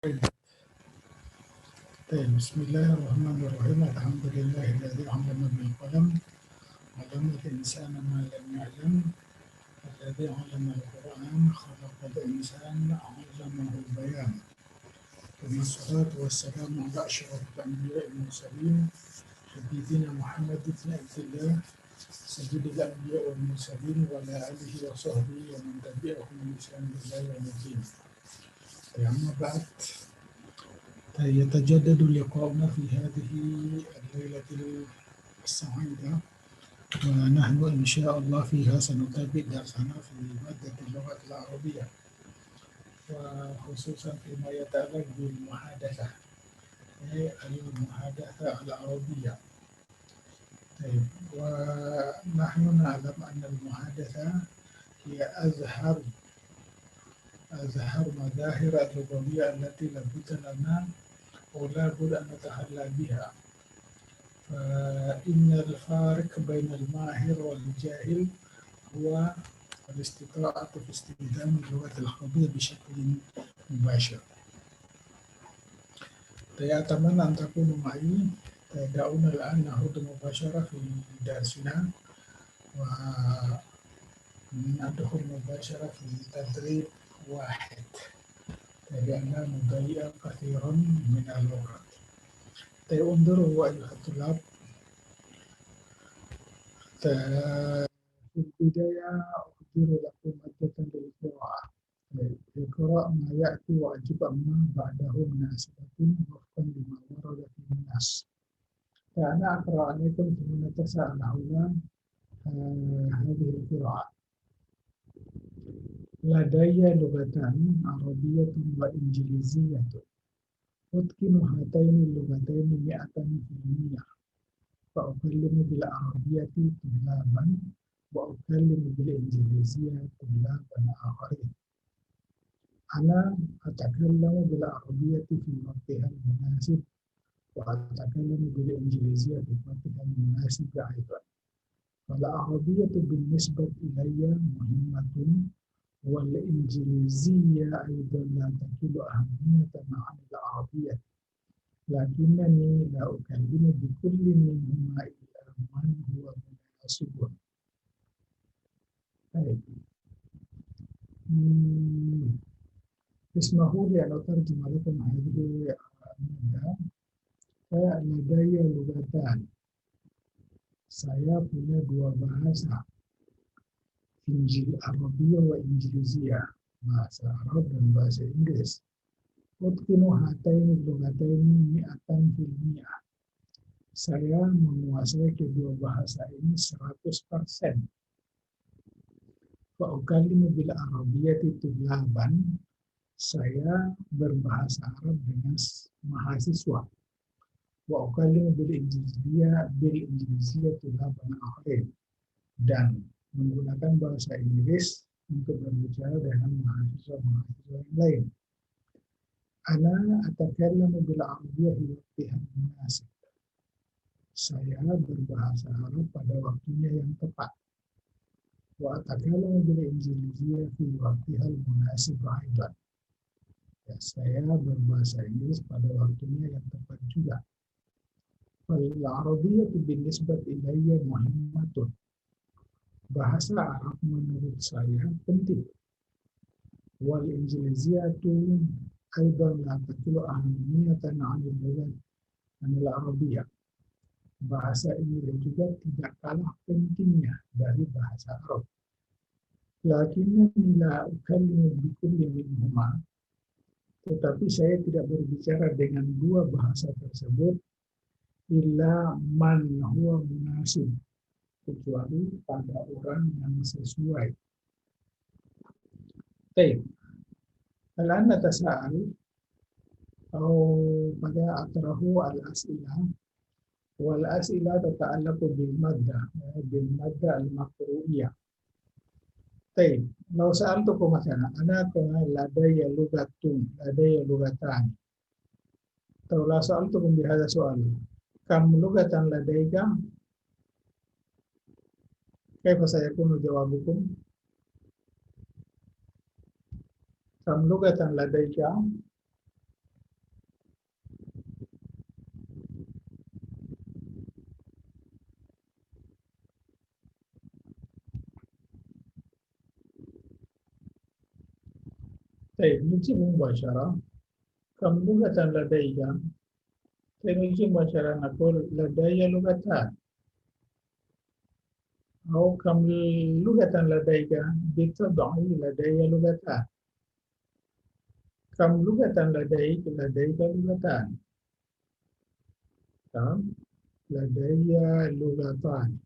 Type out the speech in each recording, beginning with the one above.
طيب بسم الله الرحمن الرحيم الحمد لله الذي علم بالقلم علم الإنسان ما لم يعلم الذي علم القرآن خلق الإنسان علمه البيان ثم الصلاة والسلام على أشرف الأنبياء والمرسلين حبيبنا محمد بن عبد الله سيد الأنبياء والمرسلين وعلى آله وصحبه ومن تبعهم بإحسان إلى يوم الدين. أما بعد يتجدد لقاؤنا في هذه الليلة السعيدة ونحن إن شاء الله فيها سنتابع درسنا في مادة اللغة العربية وخصوصا فيما يتعلق بالمحادثة المحادثة العربية. طيب ونحن نعلم أن المحادثة هي أزهر مظاهر اللغوية التي لابد لنا ولا بد أن نتحلى بها. فإن الفارق بين الماهر والجاهل هو الاستطاعة في استخدام اللغة العربية بشكل مباشر. أتمنى أن تكونوا معي. دعونا الآن نعود مباشرة في درسنا وندخل مباشرة في تدريب واحد لأننا نضيع كثيرا من اللغات. انظروا أيها الطلاب، في البداية أحضر لكم مادة للقراءة. اقرأ ما يأتي وأجب عما بعده مناسبة وفقا لما ورد في النص. فأنا أقرأ عليكم ثم نتساءل حول هذه القراءة. لدي لغتان عربية وإنجليزية. أتقن هاتين اللغتين 100%. فأكلم بالعربية طلابا وأكلم بالإنجليزية طلابا آخرين. أنا أتكلم بالعربية في وقتها المناسب وأتكلم بالإنجليزية في وقتها المناسب أيضا. فالعربية بالنسبة إلي مهمة والإنجليزية أيضا لا تقل أهمية عن العربية، لكنني لا أكلم بكل منهما إلا من هو مناسب. اسمحوا لي أن أترجم لكم هذه المادة. لدي لغتان. Saya punya dua bahasa, Arabia wa Injilizia, bahasa Arab dan bahasa Inggris. Utkinu hataini lugataini mi'atan fil mi'ah. Saya menguasai kedua bahasa ini 100%. Wa ukalimu bil Arabiyati tulaban. Saya berbahasa Arab dengan mahasiswa. Wa ukalimu bil Injilizia tulaban akhirin. Dan menggunakan bahasa Inggris untuk berbicara dengan mahasiswa-mahasiswa yang lain. Ana atakallamu bil Arabiyyah fi waqtiha munasib. Saya berbahasa Arab pada waktunya yang tepat. Wa atakallamu bil Injiliziyyah fi waqtiha munasib aidan. Saya berbahasa Inggris pada waktunya yang tepat juga. Fal Arabiyyah binisbat ilayya muhimmatun. Bahasa Arab menurut saya penting. Wal Injiliziyatu aidan la taqulu ahamiyatan 'anil Arabiyyah. Bahasa Inggris juga tidak kalah pentingnya dari bahasa Arab. Lakinnani la ukallimu bikulli minhuma. Tetapi saya tidak berbicara dengan dua bahasa tersebut illa man huwa munasib, kecuali pada orang yang sesuai. Baik. Al-an natasa'al atau pada atrahu al-as'ilah wal as'ilah tata'allaqu bil madda al-maqru'iyah. Baik. Law sa'altukum مثلا أنا لدي لغتان. Atau la sa'altukum bihadza su'al. Kam lugatan ladaika? Kaifa sayakunu jawabukum? Kam lugatan ladaika? طيب نجي مباشرة. كم لغة لديك؟ نجي مباشرة نقول لدي لغتان، أو كم لغة لديك؟ بالطبع لدي لغتان. كم لغة لديك؟ لديك لغتان. تمام؟ لدي لغتان.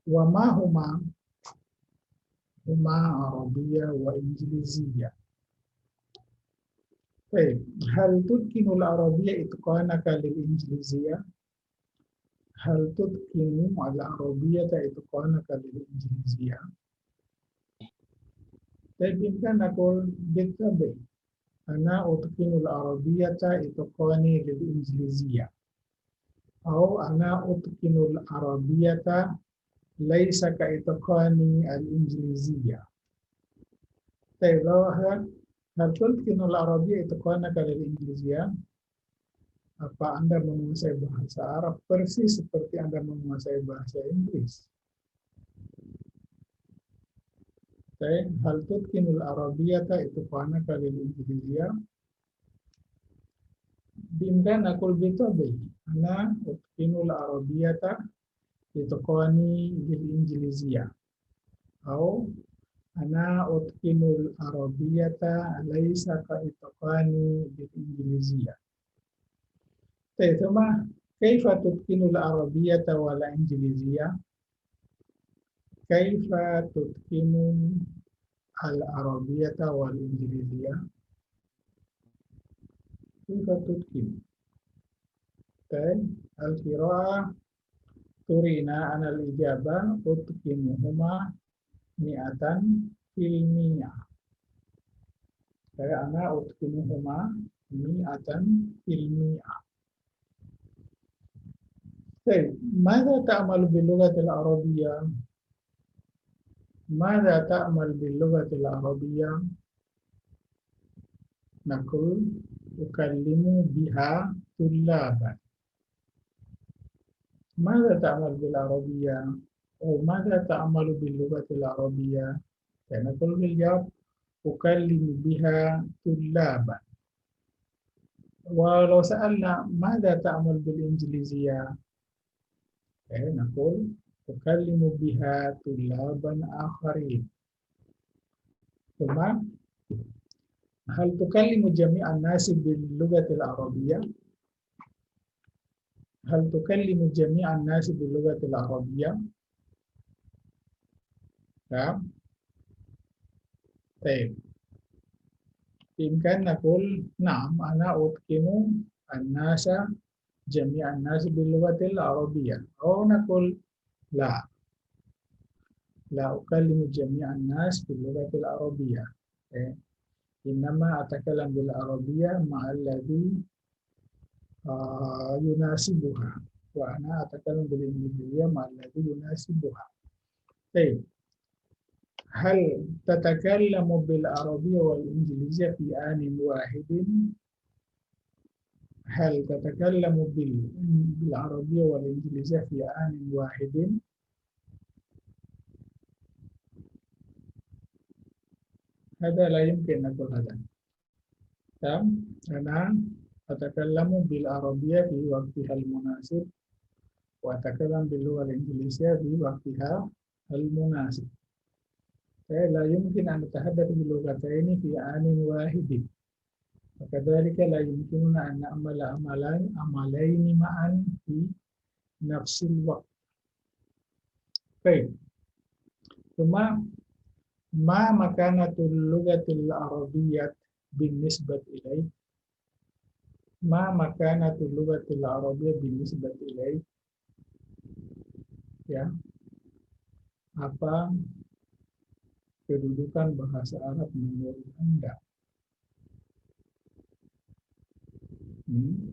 وما هما؟ هما عربية وإنجليزية. طيب هل تتقن العربية إتقانك للإنجليزية؟ هل تتقن العربية إتقانك للإنجليزية؟ طيب يمكن نقول بالطبع أنا أتقن العربية إتقاني للإنجليزية، أو أنا أتقن العربية ليس كإتقاني الإنجليزية. طيب لو هل تتقن العربية إتقانك للإنجليزية؟ Apa Anda menguasai bahasa Arab persis seperti Anda menguasai bahasa Inggris? طيب هل تتقن العربية إتقانك للإنجليزية؟ بإمكان أقول بالطبع أنا أتقن العربية إتقاني للإنجليزية، أو أنا أتقن العربية ليس كإتقاني للإنجليزية. طيب ثم كيف تتقن العربية والإنجليزية؟ كيف تتقن العربية والإنجليزية؟ كيف تتقن؟ طيب القراءة ترينا أن الإجابة أتقنهما 100%. أنا أتقنهما 100%. طيب ماذا تعمل باللغة العربية؟ ماذا تعمل باللغة العربية؟ نقول أكلم بها طلابا. ماذا تعمل بالعربية؟ أو ماذا تعمل باللغة العربية؟ نقول بالجواب أكلم بها طلابا. ولو سألنا ماذا تعمل بالإنجليزية؟ نقول أكلم بها طلابا آخرين. ثم هل تكلم جميع الناس باللغة العربية؟ هل تكلم جميع الناس باللغة العربية؟ نعم. طيب بإمكان نقول نعم أنا أتقن الناس جميع الناس باللغة العربية، أو نقول لا، لا أكلم جميع الناس باللغة العربية. إنما أتكلم بالعربية مع الذي يناسبها، وأنا أتكلم بالإنجليزية مع الذي يناسبها. طيب هل تتكلم بالعربية والإنجليزية في آن واحد؟ هل تتكلم بالعربية والإنجليزية في آن واحد؟ هذا لا يمكن نقول هذا. تمام؟ أنا أتكلم بالعربية في وقتها المناسب، وأتكلم باللغة الإنجليزية في وقتها المناسب. لا يمكن أن نتحدث باللغتين في آن واحد، وكذلك لا يمكننا أن نعمل عملين معا في نفس الوقت. طيب ثم ما مكانة اللغة العربية بالنسبة إليك؟ ما مكانة اللغة العربية بالنسبة إليك؟ Ya, apa kedudukan bahasa Arab menurut Anda? Hmm?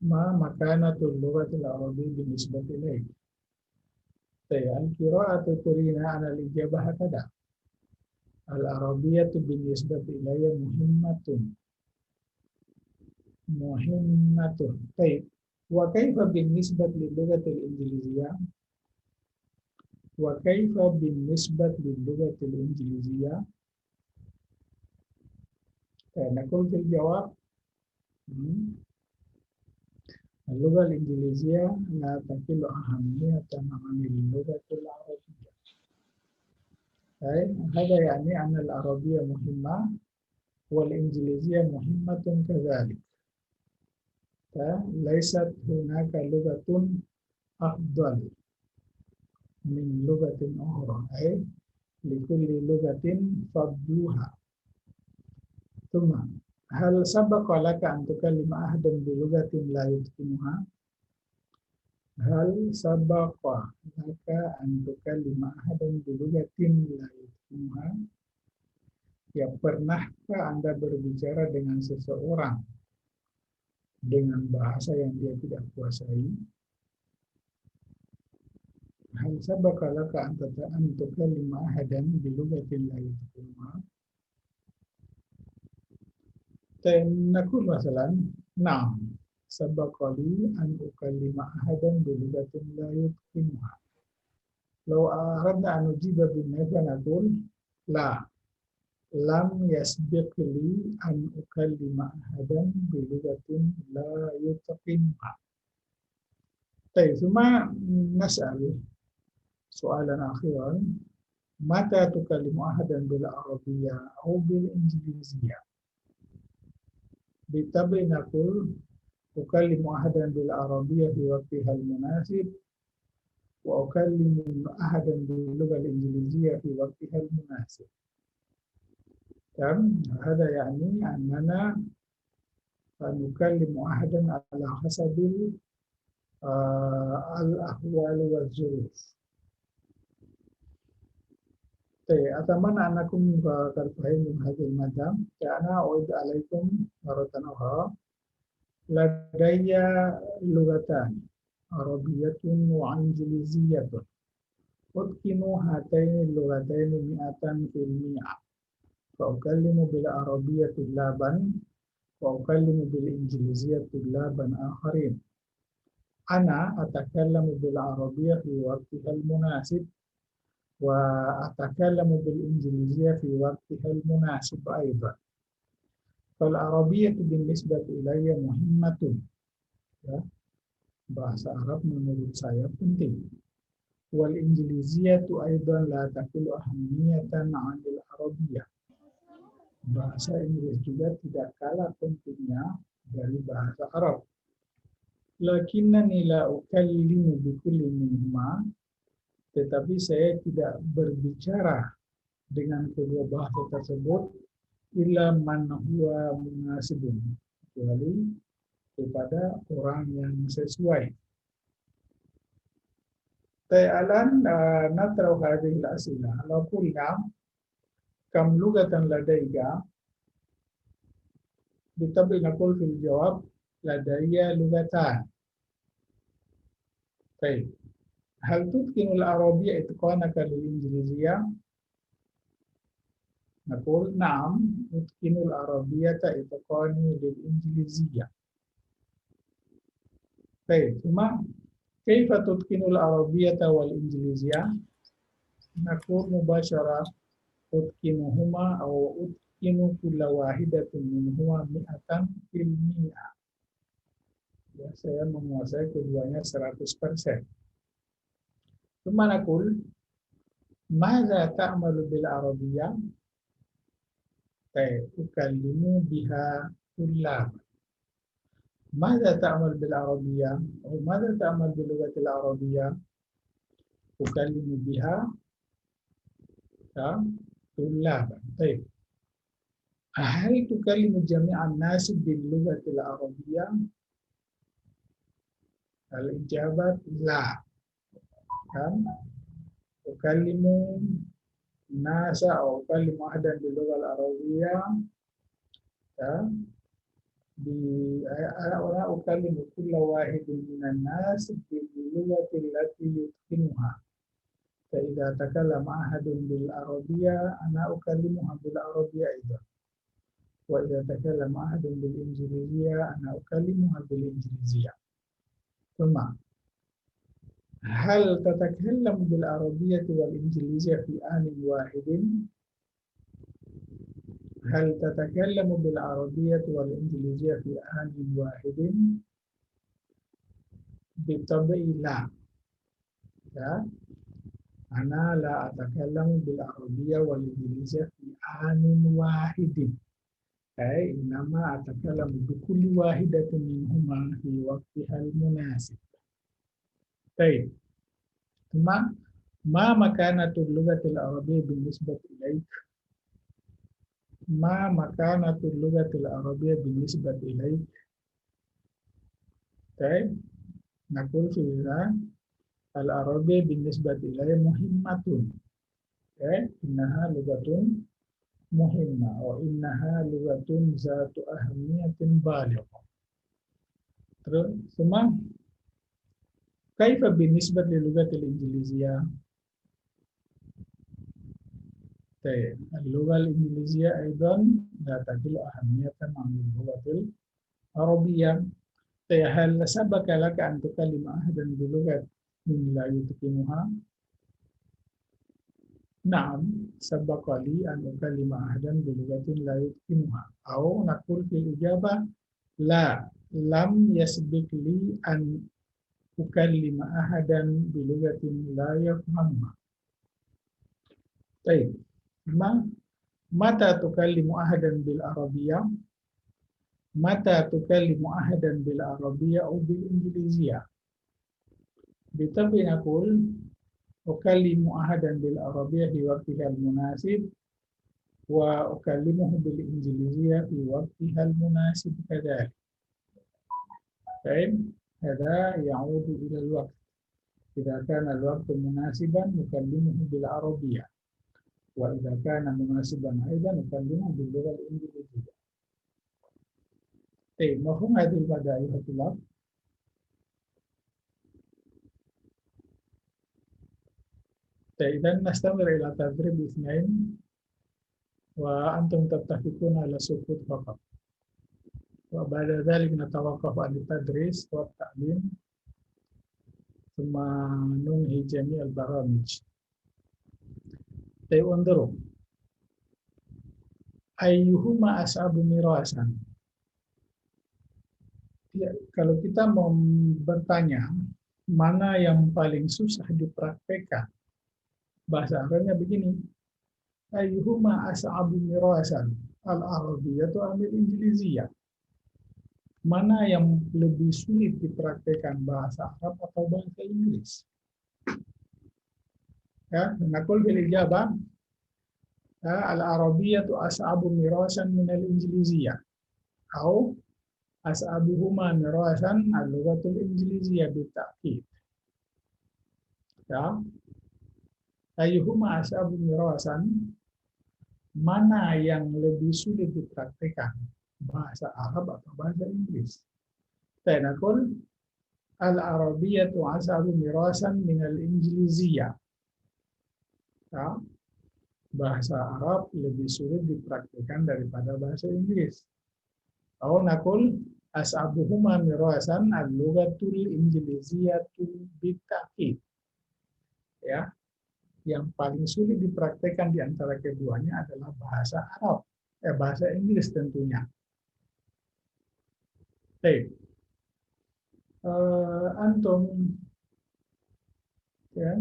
ما مكانة اللغة العربية بالنسبة إليك؟ طيب القراءة ترينا أن الإجابة هكذا: العربية بالنسبة إلي مهمة. مهمة. طيب وكيف بالنسبة للغة الإنجليزية؟ وكيف بالنسبة للغة الإنجليزية؟ نقول في الجواب اللغة الإنجليزية لا تقل أهمية عن اللغة العربية. هذا يعني أن العربية مهمة والإنجليزية مهمة كذلك. ليست هناك لغة أفضل من لغة أخرى، أي لكل لغة فضلها. ثم هل سبق لك أن تكلم أحدا بلغة لا يتقنها؟ هل سبق لك أن تكلم أحدا بلغة لا يتقنها؟ Ya, pernahkah Anda berbicara dengan seseorang dengan bahasa yang dia tidak kuasai? Hal sabaqa laka an tukallima ahadan bi lughatin la yatqanuha? Naqul masalan, na'am, sabaqa li an ukallima ahadan bi lughatin la yatqanuha. Law aradna an nujiba bin nafi naqul la. Lam yasbiq li an ukallima ahadan bi lughatin la yutqinha. ثم نسأل سؤالا أخيرا، متى تكلم أحدا بالعربية أو بالإنجليزية؟ بالطبع نقول أكلم أحدا بالعربية في وقتها المناسب، وأكلم أحدا باللغة الإنجليزية في وقتها المناسب. هذا يعني أننا نكلم أحدا على حسب الأحوال والظروف. أتمنى أنكم قد فهمتم هذه المادة. أنا أعيد عليكم مرة أخرى. لدي لغتان، عربية وإنجليزية. أتقن هاتين اللغتين 100%. فأكلم بالعربية طلابا وأكلم بالإنجليزية طلابا آخرين. أنا أتكلم بالعربية في وقتها المناسب، وأتكلم بالإنجليزية في وقتها المناسب أيضا. فالعربية بالنسبة إلي مهمة. Bahasa Arab menurut saya penting. Wal-Injiliziyatu aidan la taqilu ahamiyatan 'anil Arabiyyah. Bahasa Inggris juga tidak kalah pentingnya dari bahasa Arab. Lakinnani la ukallimu bikulli minhuma, tetapi saya tidak berbicara dengan kedua bahasa tersebut illa man huwa munasibun, kecuali kepada orang yang sesuai. Ta'alan natrau hadhihi al-as'ilah. Law qulna kam lughatan ladayka, bitabi naqul fil jawab ladayya lughatan. Baik. Hal tutqinul arabiyya itqanaka lil injiliziyya? Naqul na'am, utqinul arabiyyata itqani lil injiliziyya. Baik, cuma kaifa tutqinul arabiyyata wal injiliziyya? Naqul mubasyarah utqinuhuma aw utqinu kulla wahidatin minhuma 100%. Ya, saya menguasai keduanya 100%. Cuma naqul madza ta'malu bil arabiyyah? Ukallimu biha tullab. ماذا تعمل بالعربية أو ماذا تعمل باللغة العربية؟ أكلم بها طلابا. طيب، هل تكلم جميع الناس باللغة العربية؟ الإجابة لا. أكلم الناس أو أكلم أحدا باللغة العربية أنا أكلم كل واحد من الناس باللغة التي يتقنها. فإذا تكلم أحد بالعربية أنا أكلمه بالعربية أيضا، وإذا تكلم أحد بالإنجليزية أنا أكلمها بالإنجليزية. ثم هل تتكلم بالعربية والإنجليزية في آن واحد؟ hal tatakallamu bil arabiyyah wal injiliziyah fi anin wahidin? Bitabai la. Ya, ana la atakallamu bil arabiyyah wal injiliziyah fi anin wahidin. Ay, innama atakallamu bi kulli wahidatin minhuma fi waqtiha al munasib. Baik. ما مكانة اللغة العربية بالنسبة إليك؟ ما مكانة اللغة العربية بالنسبة إليك؟ طيب نقول فيها العربية بالنسبة إلي مهمة. إنها لغة مهمة وإنها لغة ذات أهمية بالغة. ثم كيف بالنسبة للغة الإنجليزية؟ طيب اللغة الإنجليزية أيضا لا تقل أهمية عن اللغة العربية. طيب هل سبق لك أن تكلم أحدا بلغة لا يتقنها؟ نعم سبق لي أن أكلم أحدا بلغة لا يتقنها. أو نقول في الإجابة لا، لم يسبق لي أن أكلم أحدا بلغة لا يفهمها. طيب متى تكلم أحدا بالعربية؟ متى تكلم أحدا بالعربية أو بالإنجليزية؟ بالطبع نقول أكلم أحدا بالعربية في وقتها المناسب، وأكلمه بالإنجليزية في وقتها المناسب كذلك. طيب هذا يعود إلى الوقت. إذا كان الوقت مناسبا نكلمه بالعربية، وإذا كان مناسبا أيضا نكلمه باللغة الإنجليزية. طيب مفهوم هذه المادة أيها الطلاب؟ طيب إذا نستمر إلى تدريب اثنين وأنتم تتفقون على السكوت فقط، وبعد ذلك نتوقف عن التدريس والتعليم ثم ننهي جميع البرامج. طيب انظروا، أيهما أصعب مراسا؟ Ya, kalau kita mau bertanya mana yang paling susah dipraktekkan, bahasa Arabnya begini, ayyuhuma as'abu mirasan, al-arabiyyah atau al-injiliziyah. Mana yang lebih sulit dipraktekkan, bahasa Arab atau bahasa Inggris? Ya, naqul bil ijabah al-arabiyyah as'abu mirasan min al-injiliziyah. Atau as'abuhuma mirasan al-lughatul injiliziyah bitta'kid. Ya. Ayyuhuma as'abu mirasan, mana yang lebih sulit dipraktikkan, bahasa Arab atau bahasa Inggris? Naqul al-arabiyyatu as'abu mirasan min al-injiliziyah. Ya. Bahasa Arab lebih sulit dipraktikkan daripada bahasa Inggris. Atau naqul as'abuhuma mirasan al-lughatul injiliziyatu bitta'kid. Ya, yang paling sulit dipraktekkan di antara keduanya adalah bahasa Arab, bahasa Inggris tentunya. Baik, antum ya,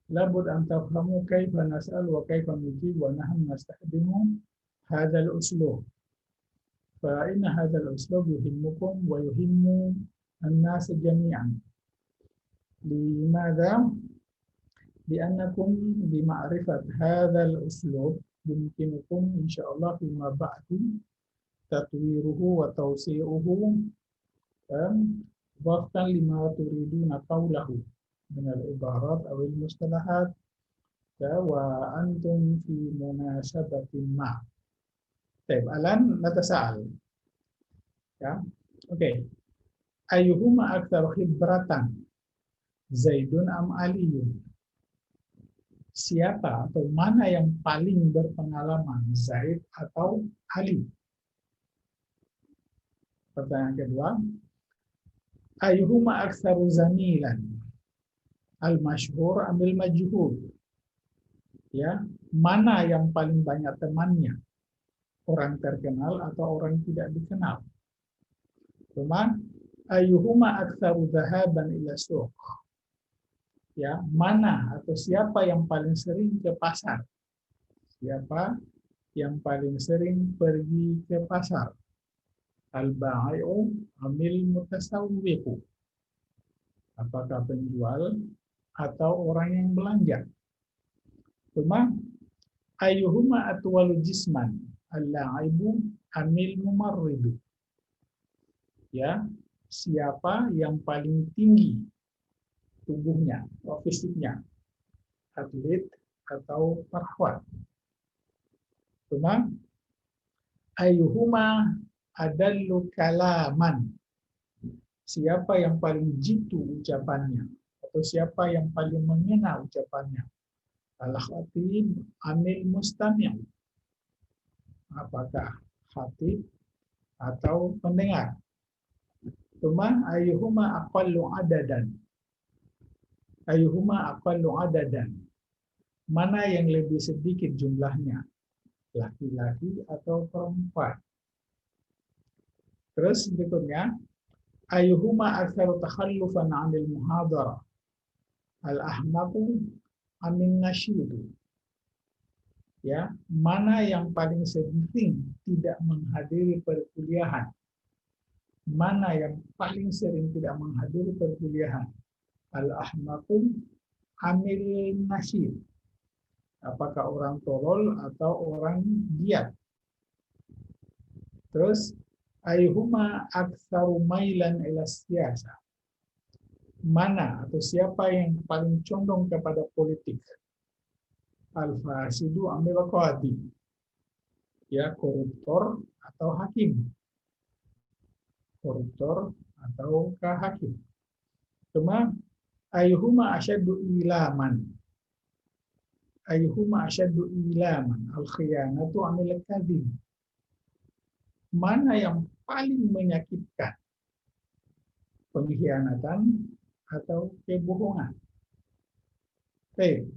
labud an tafhamu kaifa nas'al wa kaifa nujib wa nahnu nastakhdimu hadzal uslub. Fa inna hadzal uslub yuhimmukum wa yuhimmu an-nas jami'an. Limadha? لأنكم بمعرفة هذا الأسلوب يمكنكم إن شاء الله فيما بعد تطويره وتوسيعه وفقا لما تريدون قوله من العبارات أو المصطلحات وأنتم في مناسبة ما. طيب الآن نتساءل. Ya, oke. Ayyuhuma aktsar khibratan, Zaidun am Aliyun? Siapa atau mana yang paling berpengalaman, Zaid atau Ali? Pertanyaan kedua, ayyuhuma aktsaru zamilan, al-masyhur amil majhul? Ya, mana yang paling banyak temannya, orang terkenal atau orang tidak dikenal. Cuma ayyuhuma aktsaru dhahaban ila suq. Ya, mana atau siapa yang paling sering ke pasar? Siapa yang paling sering pergi ke pasar? Al-ba'i'u amil mutasawwiqu. Apakah penjual atau orang yang belanja? Cuma ayyuhuma atwalu jisman? Al-la'ibu amil mumarridu. Ya, siapa yang paling tinggi tubuhnya atau fisiknya, atlet atau perawat. Cuma ayyuhuma adallu kalaman, siapa yang paling jitu ucapannya atau siapa yang paling mengena ucapannya. Al-khatib amil mustami', apakah khatib atau pendengar. Cuma ayyuhuma aqallu adadan, ayyuhuma aqallu adadan, mana yang lebih sedikit jumlahnya, laki-laki atau perempuan. Terus berikutnya, ayyuhuma aktsaru takhallufan 'anil muhadarah, al-ahmaqu amin nasyidu. Ya, mana yang paling sering tidak menghadiri perkuliahan? Mana yang paling sering tidak menghadiri perkuliahan? Al-ahmaqu amil nasyid. Apakah orang tolol atau orang giat? Terus ayyuhuma aktsaru mailan ila siyasa. Mana atau siapa yang paling condong kepada politik? Al-fasidu amil qadi. Ya, koruptor atau hakim. Koruptor atau hakim. Cuma ayyuhuma asyaddu ilaman. Ayyuhuma asyaddu ilaman. Al-khiyanatu amil kadhib. Mana yang paling menyakitkan? Pengkhianatan atau kebohongan? Baik.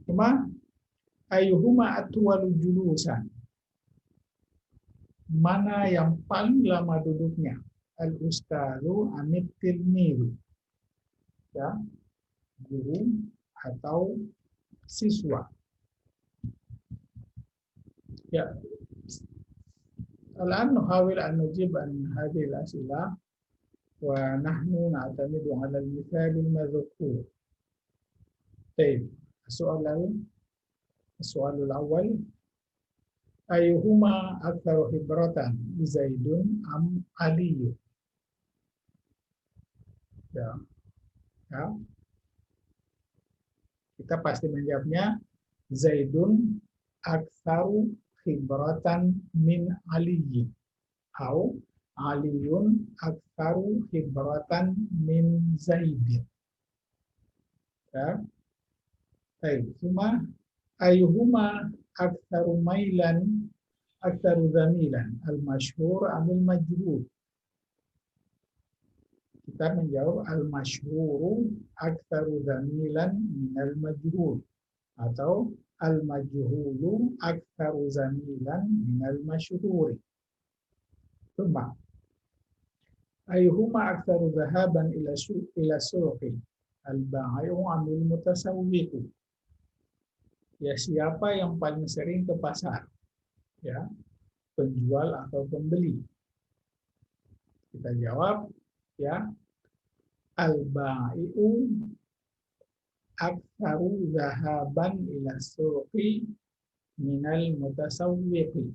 Cuma ayyuhuma atwalu julusan. Mana yang paling lama duduknya? Al-ustadzu amit tilmidu. Ya, guru atau siswa. Ya. Al-an nuhawil an nujib an hadhihi al-as'ilah wa nahnu na'tamidu 'ala al-mithal al-madhkur. Baik. السؤال الأول أيهما أكثر خبرة زيد أم علي؟ Ya. Ya. Kita pasti menjawabnya Zaidun aktsaru khibratan min Aliyin, atau Aliyun aktsaru khibratan min Zaidin. Ya. Baik, cuma ayyuhuma aktsaru mailan aktsaru zamilan, al-masyhur amil majhul. Kita menjawab al-masyhuru aktsaru zamilan minal majhul, atau al-majhulu aktsaru zamilan minal masyhuri. Cuma ayyuhuma aktsaru dhahaban ila suqi, al-ba'i'u amil mutasawwiqu. Ya, siapa yang paling sering ke pasar? Ya, penjual atau pembeli? Kita jawab, ya, al-ba'i'u aktsaru dhahaban ila suqi minal mutasawwiqi,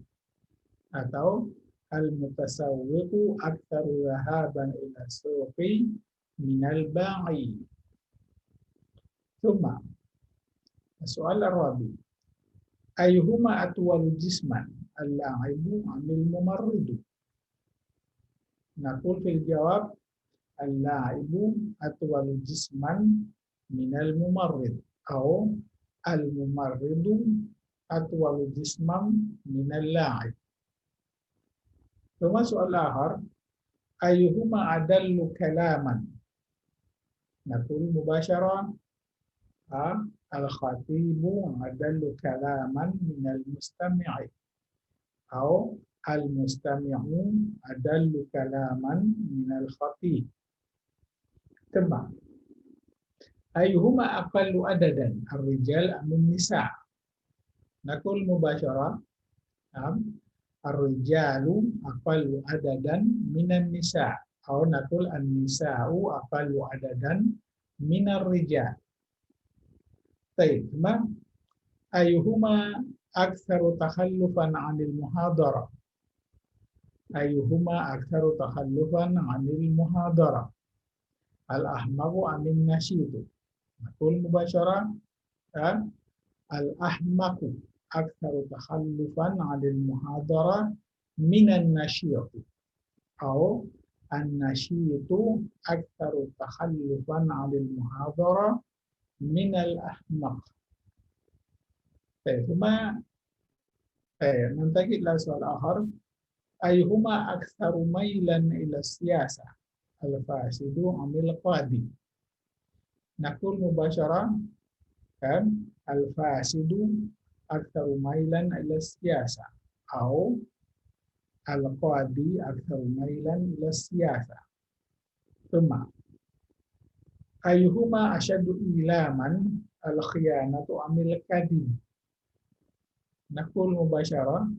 atau al-mutasawwiqu aktsaru dhahaban ila suqi minal ba'i. Thumma soal Arabi, ayyuhuma atwalu jisman, al-la'ibu amil mumarridu? Naqul fil jawab al-la'ibu atwalu jisman minal mumarrid, atau al-mumarridu atwalu jisman minal la'ib. Thumma soal akhar, ayyuhuma adallu kalaman? Naqul mubasyarah al-khatibu adallu kalaman minal mustami'i, أو المستمع أدل كلاما من الخطيب. تمام. أيهما أقل عددا الرجال أم النساء؟ نقول مباشرة نعم الرجال أقل عددا من النساء أو نقول النساء أقل عددا من الرجال. طيب ما أيهما أكثر تخلفا عن المحاضرة؟ أيهما أكثر تخلفا عن المحاضرة؟ الأحمق أم النشيط؟ نقول مباشرة الأحمق أكثر تخلفا عن المحاضرة من النشيط أو النشيط أكثر تخلفا عن المحاضرة من الأحمق. ننتقل إلى سؤال آخر. أيهما أكثر ميلا إلى السياسة الفاسد أم القاضي؟ نقول مباشرة الفاسد أكثر ميلا إلى السياسة أو القاضي أكثر ميلا إلى السياسة. ثم أيهما أشد إيلاما الخيانة أم الكذب؟ نقول مباشرة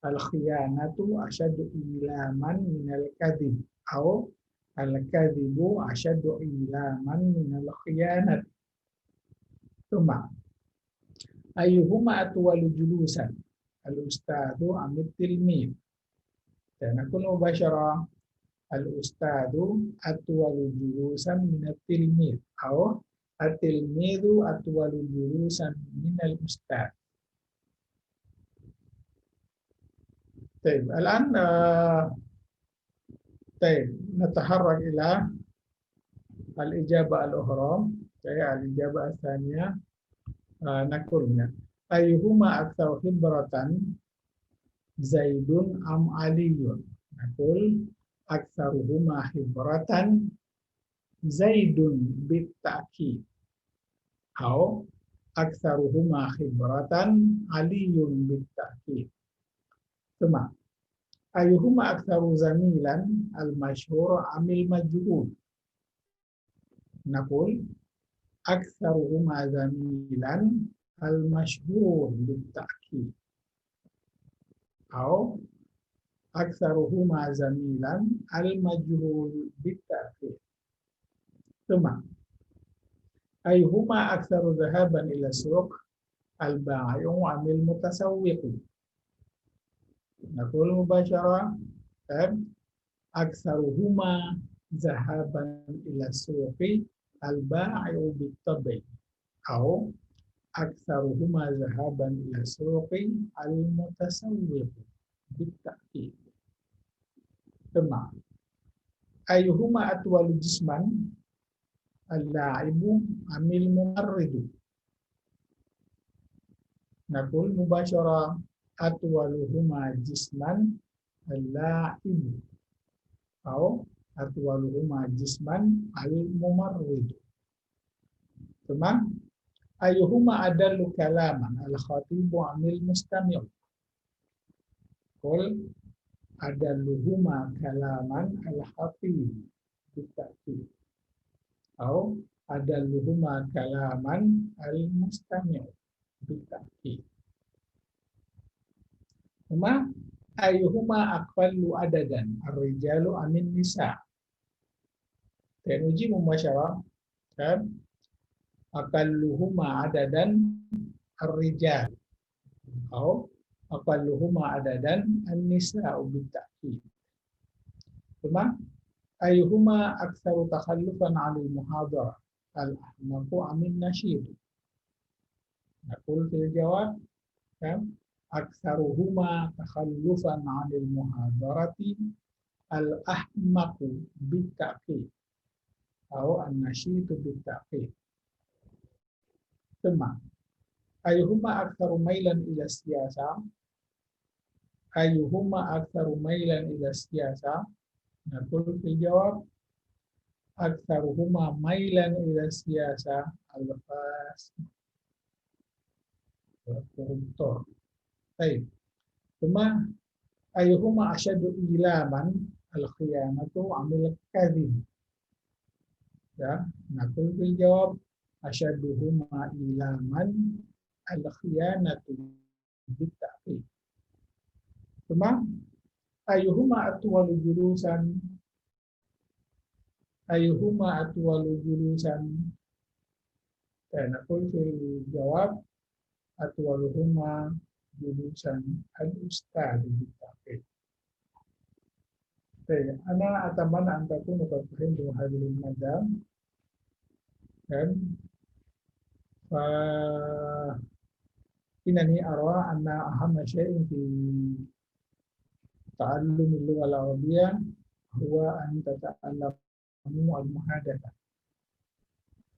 الخيانة أشد إيلاما من الكذب أو الكذب أشد إيلاما من الخيانة. ثم أيهما أطول جلوسا الأستاذ أم التلميذ؟ نقول مباشرة الأستاذ أطول جلوسا من التلميذ أو التلميذ أطول جلوسا من الأستاذ. طيب الآن نتحرك إلى الإجابة الأخرى. الإجابة الثانية نقول أيهما أكثر خبرة زيد أم علي؟ نقول أكثرهما خبرة زيد بالتأكيد أو أكثرهما خبرة علي بالتأكيد. ثم أيهما أكثر زميلا المشهور أم المجهول؟ نقول أكثرهما زميلا المشهور بالتأكيد أو أكثرهما زميلا المجهول بالتأكيد. ثم أيهما أكثر ذهابا إلى السوق البائع أم المتسوق؟ نقول مباشرة أكثرهما ذهابا إلى السوق البائع بالطبع أو أكثرهما ذهابا إلى السوق المتسوق بالتأكيد. ثم أيهما أطول جسما اللاعب أم الممرض؟ نقول مباشرة أطولهما جسما اللاعب أو أطولهما جسما الممرض. ثم أيهما أدل كلاما الخطيب أم المستمع؟ قل أدلهما كلاما الخطيب بالتأكيد أو أدلهما كلاما المستمع بالتأكيد. ثم أيهما أقل عددا الرجال أم النساء؟ نجيب مباشرة أقلهما عددا الرجال أو أقلهما عددا النساء بالتأكيد. ثم أيهما أكثر تخلفا عن المحاضرة الأحمق أم النشيط؟ نقول في الجواب أكثرهما تخلفا عن المحاضرة الأحمق بالتأكيد أو النشيط بالتأكيد. ثم أيهما أكثر ميلا إلى السياسة؟ أيهما أكثر ميلا إلى السياسة؟ نقول في الجواب أكثرهما ميلا إلى السياسة الفاسد والكورuptor. طيب. Cuma ayuhuma asyadu ilaman al-khiyanatu amil kadhib. Ya, nakul bil jawab asyaduhuma ilaman al-khiyanatu bitta'qib. Cuma ayuhuma atwalu julusan dan nakul bil jawab atwaluhuma julusan al-ustad bitta'qib. Ana atamanna an takunu qad fahimtu hadhihi al-madam dan fa inani ara anna ahamma syai'in fi ta'allum al-lugha al-arabiyyah huwa an tata'allamu al-muhadatsah.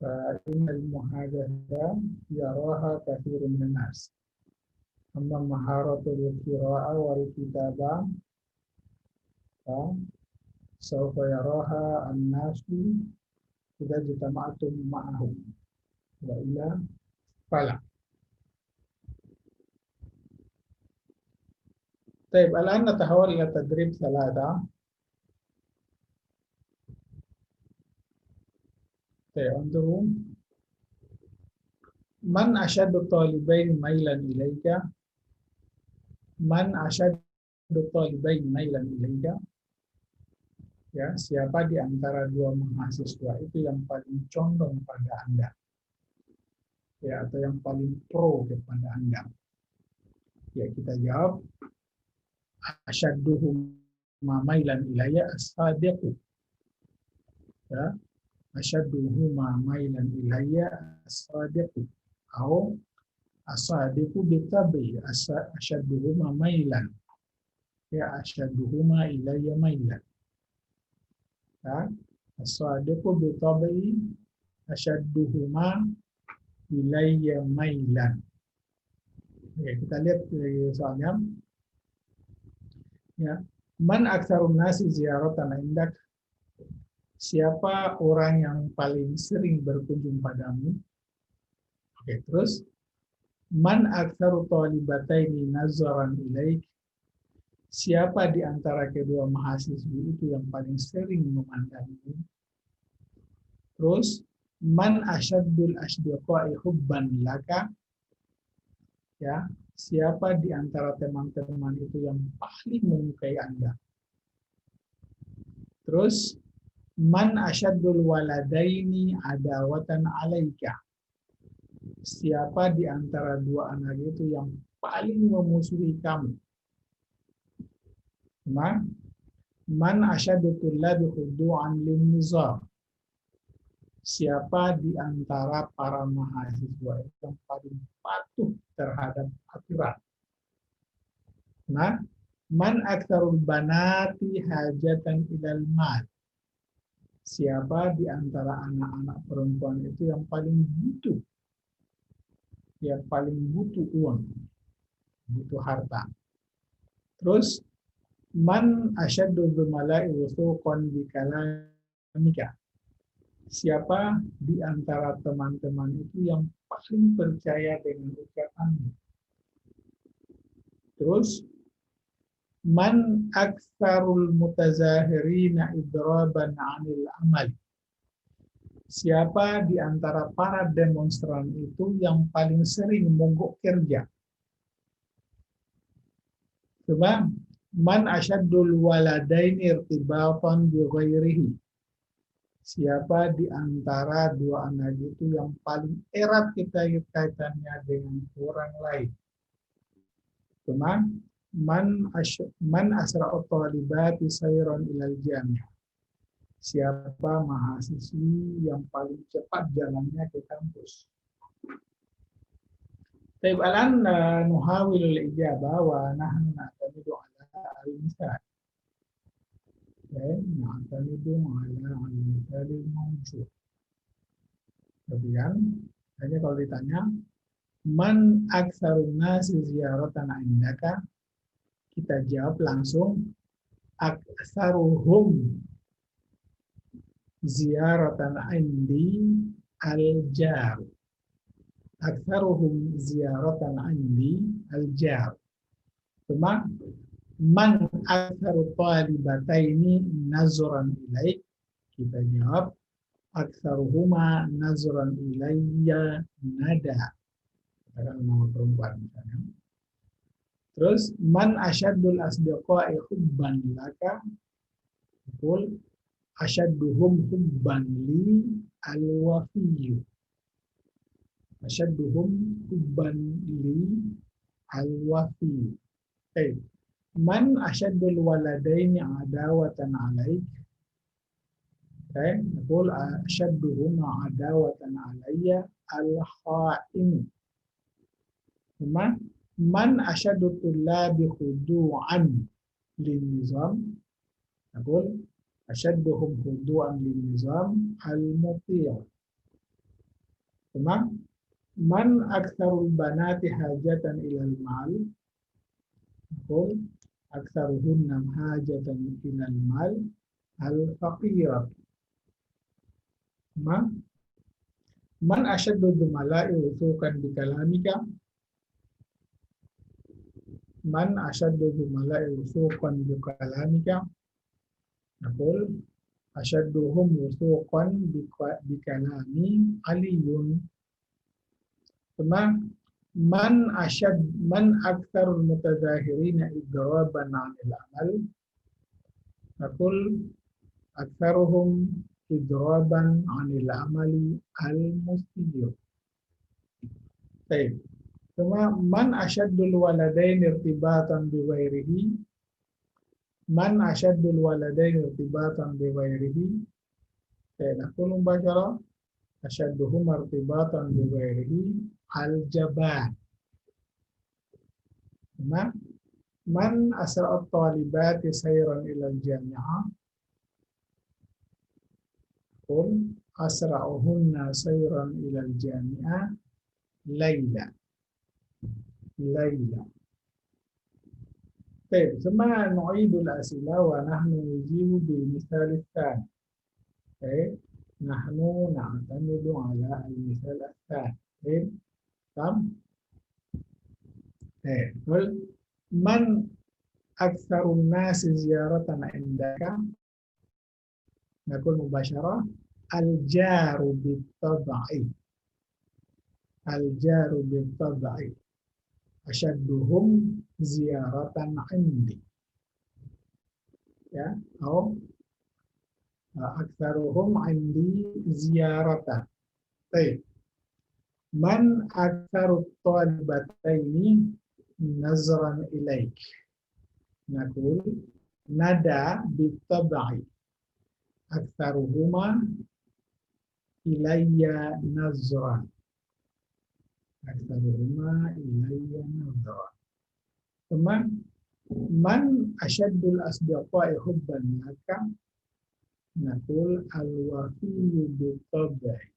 Fa innal muhadatsah yaraha katsirun minan nas. Amma maharatul qira'ah wal kitabah sawfa yaraha an-nasu idza jama'atum ma'ahum wa illa fala. طيب الآن نتحول إلى تدريب 3. طيب انظروا من أشد الطالبين ميلا إليك ya, siapa di antara dua mahasiswa itu yang paling condong pada Anda, ya, atau yang paling pro kepada Anda? Ya, kita jawab asyadduhum mailan ilayya as-sadiqu. Ya, asyadduhum mailan ilayya as-sadiqu. Atau as-sadiqu bitabi asyadduhum mailan. Ya, asyadduhum ilayya mailan. Ya, as-sadiqu bitabi asyadduhum ilayya mailan. Ya, kita lihat soalnya. Ya, man aktsarun nasi ziyaratan indak? Siapa orang yang paling sering berkunjung padamu? Oke, terus man aktsaru talibataini nazaran ilaik? Siapa di antara kedua mahasiswi itu yang paling sering memandangmu? Terus man asyaddul asdiqai hubban laka? Ya, siapa di antara teman-teman itu yang paling menyukai Anda? Terus man asyaddul waladaini adawatan alaika? Siapa di antara dua anak itu yang paling memusuhi kamu? Man asyaddu tullabi khudu'an lin nizam? Siapa di antara para mahasiswa yang paling patuh terhadap aturan? Nah, man aktsarul banati hajatan ilal mal? Siapa di antara anak-anak perempuan itu yang paling butuh? Yang paling butuh uang, butuh harta. Terus man asyaddu dzumala'i wusuqan bi kalamika? Siapa di antara teman-teman itu yang paling percaya dengan ucapanmu? Terus man aktsarul mutazahirina idraban 'anil amal? Siapa di antara para demonstran itu yang paling sering mogok kerja? Coba man asyaddul waladaini irtibatan bi ghairihi? Siapa di antara dua anak itu yang paling erat kaitannya dengan orang lain? Cuma man asra'ut talibati sayran ilal jami'ah? Siapa mahasiswi yang paling cepat jalannya ke kampus? Taib alan nuhawilul ijabah wa nahnu na'tamidu ala al-misal. Na'tamidu ala al-misalil mawjud. Kemudian, hanya kalau ditanya, man aktsarun nasi ziyaratan indaka? Kita jawab langsung, aktsaruhum ziyaratan indi al-jar. Aktsaruhum ziyaratan indi al-jar. Cuma Man aktsaru talibataini nazran ilaik. Kita jawab aktsaruhuma nazran ilayya nada. Katakan nama perempuan misalnya. Terus man asyaddul asdiqai hubban laka. Qul asyadduhum hubban li al-wafiyyu. Asyadduhum hubban li al-wafiyyu. Baik. Man asyaddul waladaini adawatan alaik. Okay. Naqul asyadduhum adawatan alayya al-kha'in. Man asyaddu tullabi khudu'an lin-nizam. Naqul asyadduhum khudu'an lin-nizam al-muti'. Tamam? Man aktsarul banati hajatan ilal mal. Naqul aktsaruhunna hajatan ilal mal al-faqirah. Man asyaddu dzumala'i wusuqan bi kalamika. Man asyaddu dzumala'i wusuqan bi kalamika. Naqul asyadduhum wusuqan bi kalami aliyun. Man aktsarul mutazahirina idraban 'anil amal. Naqul aktsaruhum idraban 'anil amali al-mustir. Baik. Man asyaddul waladain irtibatan bi ghairihi. Man asyaddul waladain irtibatan bi ghairihi. Naqul mubasyarah asyadduhum irtibatan bi ghairihi al-jaban. Man asra'at talibati sayran ila al-jami'ah. Qul asra'uhunna sayran ila al-jami'ah Laila. Baik, semua nu'idul asila wa nahnu nujibu bil misal ats-tsani. Baik, nahnu na'tamidu ala al-misal ats-tsani. Baik, paham? Baik, man aktsarun nasi ziyaratan indaka. Naqul mubasyarah al-jaru bit-tab'i. Al-jaru bil-tab'i asyadduhum ziyaratan indi. Ya, atau aktsaruhum indi ziyaratan. Baik. Man aktsaru talibataini nazran ilaik. Naqul nada bil-tab'i aktsaruhuma ilayya nazran. Aktsaruhuma ilayya nadhara. Man asyaddul asdiqai hubban laka. Naqul al-wafiyyu bi-tab'i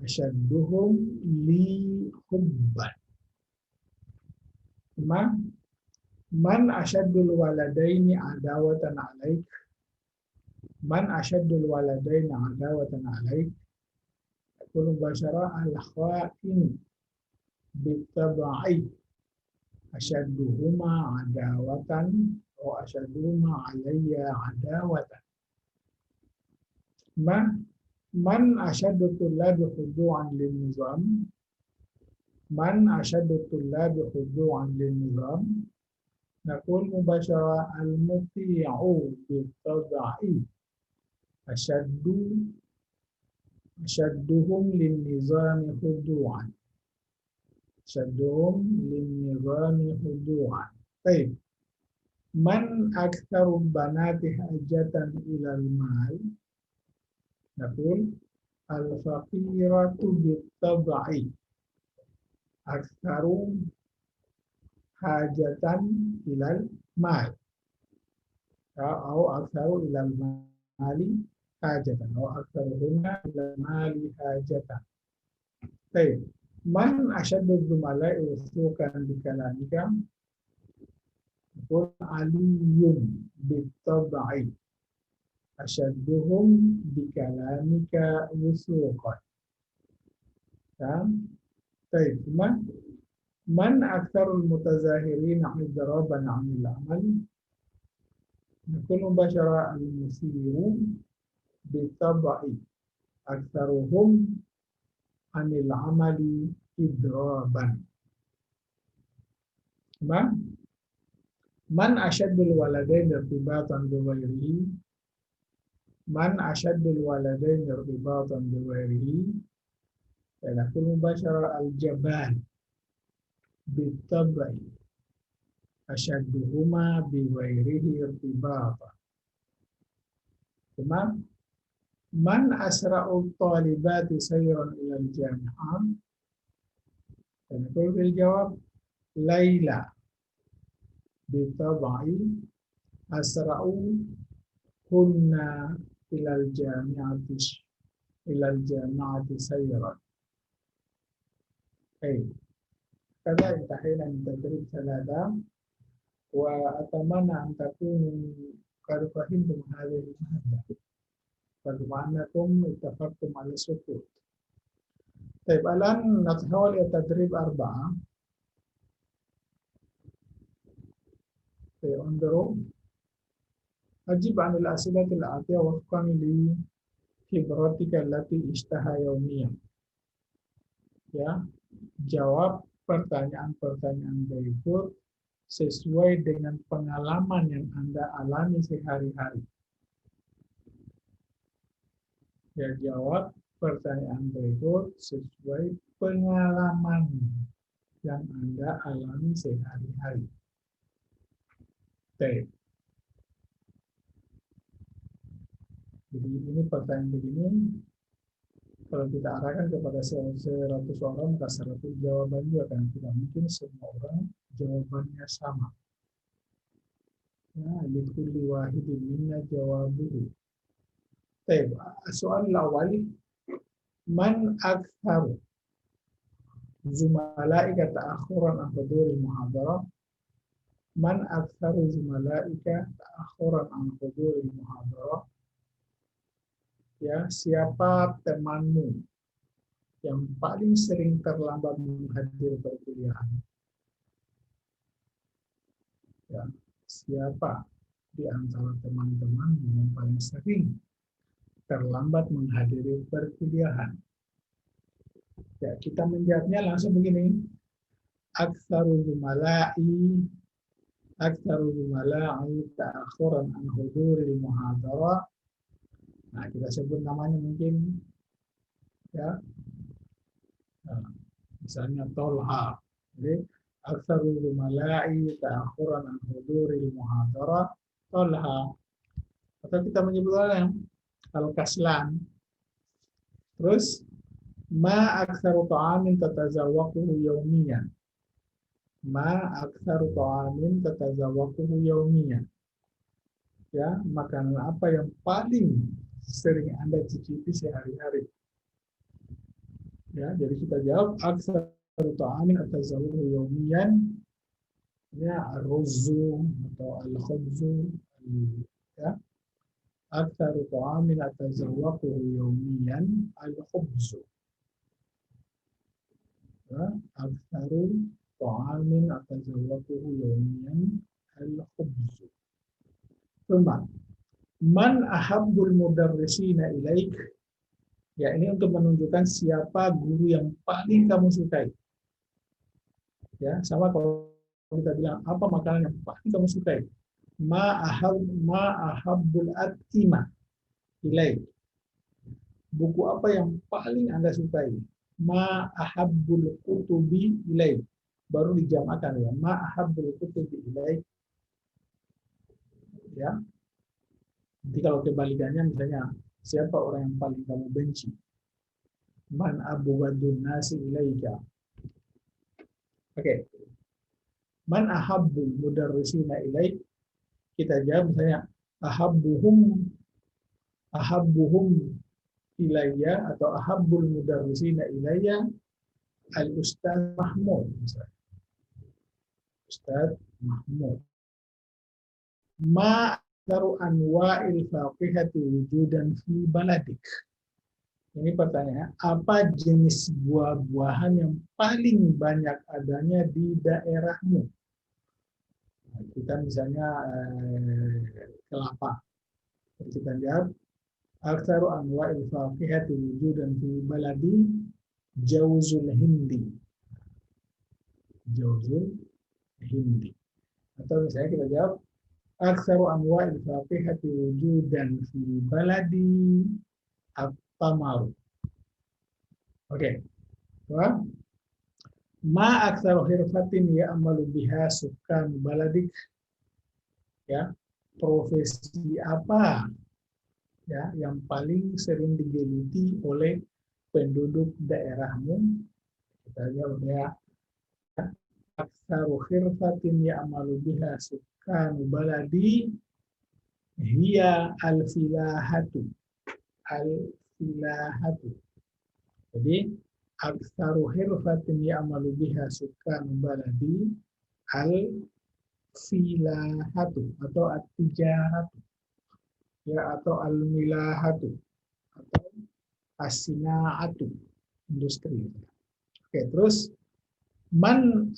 asyadduhum li hubban. Man asyaddul waladaini adawatan alaik. Man asyaddul waladaini adawatan alaik. Naqul mubasyarah al-kha'in bit-tab'i asyadduhuma adawatan wa asyadduhuma alayya adawatan. Man asyaddu tullabi khudu'an lin-nizam. Man asyaddu tullabi khudu'an lin-nizam. Naqul mubasyarah al-muti'u bit-tab'i asyadduhum lin-nizami khudu'an. Asyadduhum lin-nizami khudu'an. Baik. Man aktsaru banati hajatan ilal mal. Naqul al-faqiratu bit-tab'i aktsaru hajatan ilal mal. Atau aktsaru ilal mali hajatan. Atau aktsaruhunna ilal mali hajatan. Baik. Man asyaddu dzumala'i wusuqan bi kalamika. Qul aliyun bit-tab'i asyadduhum bi kalamika wusuqan. Baik, Man aktsarul mutazahirina idraban 'anil amal? Yakunu basyara al-musiru bitabai aktsaruhum 'anil amali idraban. Man asyaddul waladain irtibatan bi ghairihi? Man asyaddul waladain irtibatan bi ghairihi? Yakunu basyara al-jabal bitabai asyadduhuma bi ghairihi irtibatan. Tamam? Man asra'u talibati sayran ilal jami'ah? Dan itu jawab Laila bitabai asra'u kunna ilal jami'ati sayran. كذا انتهينا من تدريب ثلاثة وأتمنى أن تكونوا قد فهمتم هذه المادة بما أنكم اتفقتم على السكوت. طيب الآن نتحول إلى تدريب 4. انظروا أجيب عن الأسئلة الآتية وفقا لخبرتك التي اشتهى يوميا. Ya, jawab pertanyaan-pertanyaan berikut sesuai dengan pengalaman yang Anda alami sehari-hari. Ya, jawab pertanyaan berikut sesuai pengalaman yang Anda alami sehari-hari. Oke. Jadi ini pertanyaan begini, kalau kita arahkan kepada 100 orang, maka 100 jawaban juga kan tidak mungkin semua orang jawabannya sama. Ya, likulli wahidin minna jawabuhu. Baik, soal awal, man aktsaru zumalaika ta'akhuran an huduril muhadarah? Man aktsaru zumalaika ta'akhuran an huduril muhadarah? Ya, siapa temanmu yang paling sering terlambat menghadiri perkuliahan? Ya, siapa di antara teman-teman yang paling sering terlambat menghadiri perkuliahan? Ya, kita menjawabnya langsung begini. Aktsaru zumala'i ta'akhuran an huduril muhadarah. Nah, kita sebut namanya mungkin ya. Nah, misalnya Tolha. Jadi aktsaru zumala'i ta'akhuran an huduril muhadarah Tolha. Atau kita menyebutnya Al-Kaslan. Terus ma aktsaru ta'amin tatazawwaquhu yawmiyan? Ma aktsaru ta'amin tatazawwaquhu yawmiyan? Ya, makanan apa yang paling sering Anda cicipi sehari-hari? Ya, jadi kita jawab aktsaru ta'amin tatazawwaquhu yawmiyan, ya, ar-ruzzu atau al-khubzu, ya. Aktsaru ta'amin tatazawwaquhu yawmiyan al-khubzu. Aktsaru ta'amin atazawwaquhu yawmiyan al-khubzu. Thumma man ahabbul mudarrisina ilaik? Ya, ini untuk menunjukkan siapa guru yang paling kamu sukai. Ya, sama kalau kita bilang apa makanan yang paling kamu sukai? Ma ahabbul atima ilaik? Buku apa yang paling Anda sukai? Ma ahabbul kutubi ilaik? Baru dijamakan ya. Ma ahabbul kutubi ilaik. Ya. Jadi kalau kebalikannya misalnya siapa orang yang paling kamu benci? Man abghadun nasi ilaika? Oke. Man ahabbul mudarrisina ilaik? Kita jawab misalnya ahabbuhum ilayya atau ahabbul mudarrisina ilayya al-Ustaz Mahmud misalnya. Ustaz Mahmud. Ma aktaru anwa'il faqihati wujudan fi baladik? Ini pertanyaannya, apa jenis buah-buahan yang paling banyak adanya di daerahmu? Nah, kita misalnya kelapa. Kita jawab, aktsaru anwa'il faqihati wujudan fi baladi jauzul hindi. Jauzul hindi. Atau misalnya kita jawab, aktsaru anwa'il faqihati wujudan fi baladi at-tamar. Oke. Wah, ma aktsaru hirfatin ya'malu biha sukan baladik. Ya, profesi apa ya yang paling sering digeluti oleh penduduk daerahmu? Kita jawab ya, aktsaru hirfatin ya'malu biha sukan baladi hiya al-filahatu. Al-filahatu. Jadi aktsaru hirfatin ya'malu biha sukan baladi al-filahatu atau at-tijaratu, ya, atau al-milahatu atau as-sinaatu, industri. Oke, terus man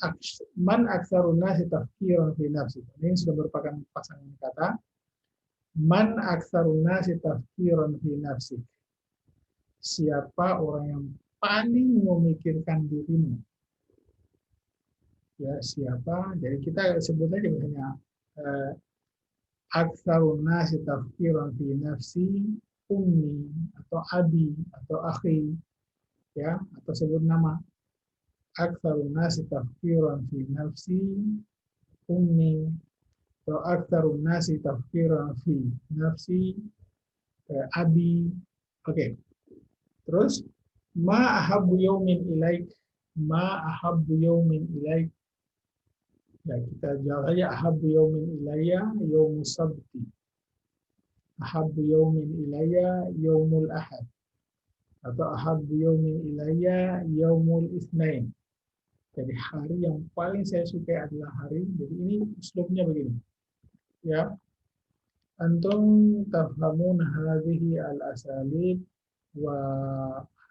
aktsarun nasi tafkiran fi nafsi. Ini sudah merupakan pasangan kata. Man aktsarun nasi tafkiran fi nafsi. Siapa orang yang paling memikirkan dirimu? Ya, siapa? Jadi kita sebut aja misalnya aktsarun nasi tafkiran fi nafsi ummi atau abi atau akhi, ya, atau sebut nama. Aktsarun nasi tafkiran fi nafsi ummi atau aktsarun nasi tafkiran fi nafsi abi. Oke. Terus ma ahabbu yaumin ilaik, ma ahabbu yaumin ilaik. Ya, kita jawab aja ahabbu yaumin ilayya yaumus sabti. Ahabbu yaumin ilayya yaumul ahad. Atau ahabbu yaumin ilayya yaumul itsnain. Jadi hari yang paling saya sukai adalah hari. Jadi ini uslubnya begini. Ya. Antum tafhamuna hadhihi al-asalib wa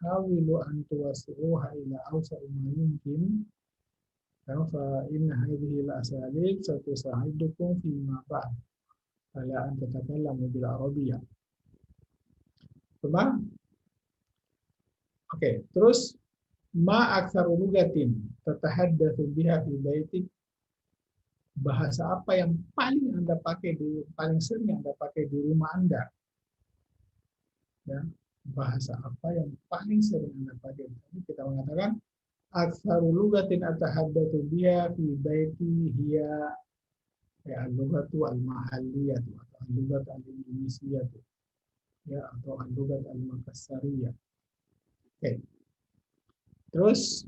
hawilu an tuwasi'uha ila awsa'i ma yumkin. Fa inna hadhihi al-asalib satusa'idukum fi ma ba'd ala an tatakallamu bil arabiyyah. Coba. Oke, terus ma aktsaru lugatin tatahaddatsu biha fi baitik. Bahasa apa yang paling Anda pakai paling sering Anda pakai di rumah Anda? Ya, bahasa apa yang paling sering Anda pakai? Jadi kita mengatakan aktsaru lugatin atahaddatsu biha fi baiti hiya ya al-lughatu al-mahalliyah atau al-lughat al-indonesiah, ya, atau al-lughat al-makassariyah. Oke. Terus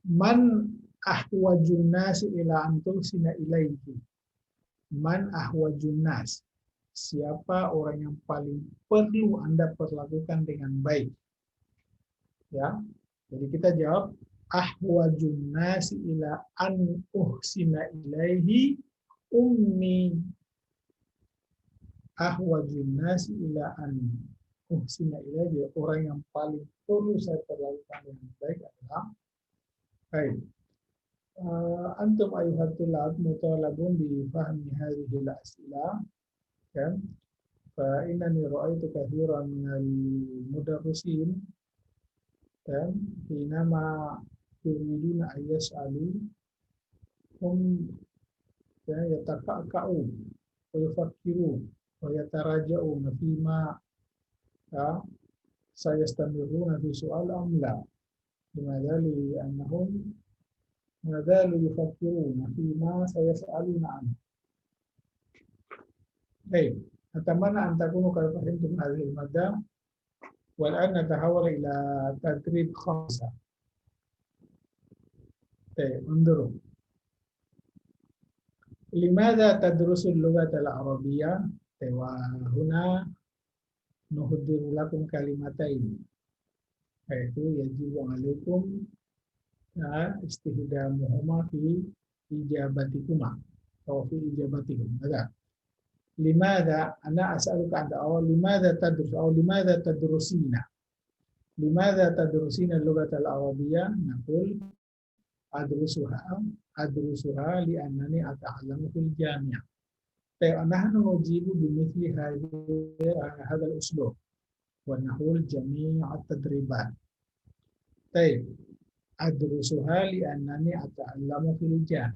man ahwajun nasi ila antusina ilaihi. Man ahwajun nas. Siapa orang yang paling perlu Anda perlakukan dengan baik? Ya. Jadi kita jawab ahwajun nasi ila an uhsina ilaihi ummi. Ahwajun nasi ila an uhsina ilaihi. Orang yang paling perlu saya perlakukan dengan baik adalah baik. Antum ayuhat tulab mutalabun bi fahmi hadhihi al-as'ilah, kan? Fa innani ra'aitu kathiran minal mudarrisin, kan, hinama yuriduna an yas'alu hum ya yataka'u wa yufakkiru wa yataraja'u fima ya sayastamiruna fi su'al am la. Limadali annahum مازالوا يفكرون فيما سيسألون عنه. طيب، أتمنى أن تكونوا قد فهمتم هذه المادة، والآن نتحول إلى تدريب خاصة. طيب، انظروا. لماذا تدرس اللغة العربية؟ وهنا نحضر لكم كلمتين، yaitu yajibu alaikum istihdamuhuma fi ijabatikuma atau fi ijabatikum. Maka limadha ana as'aluka anta awal limadha tadrus atau limadha tadrusina. Limadha tadrusina al-lughata al-arabiyyah? Naqul adrusuha li'annani ata'allamu fil jami'ah. نحن نجيب بمثل هذا الأسلوب ونقول جميع التدريبات. طيب أدرسها لأنني أتعلم في الجامعة.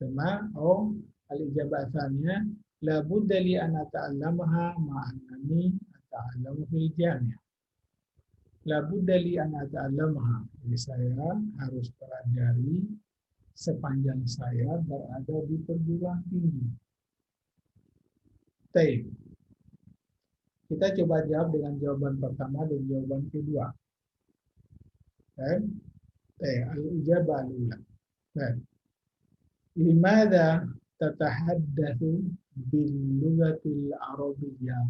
تمام؟ أو الإجابة الثانية لابد لي أن أتعلمها مع أنني أتعلم في الجامعة. لابد لي أن أتعلمها. Jadi saya harus pelajari sepanjang saya berada di perguruan tinggi. Baik. Kita coba jawab dengan jawaban pertama dan jawaban kedua. Baik. Al-ijabah al-ula. Baik. Limadha tatahaddatsu bil-lughatil arabiyyah?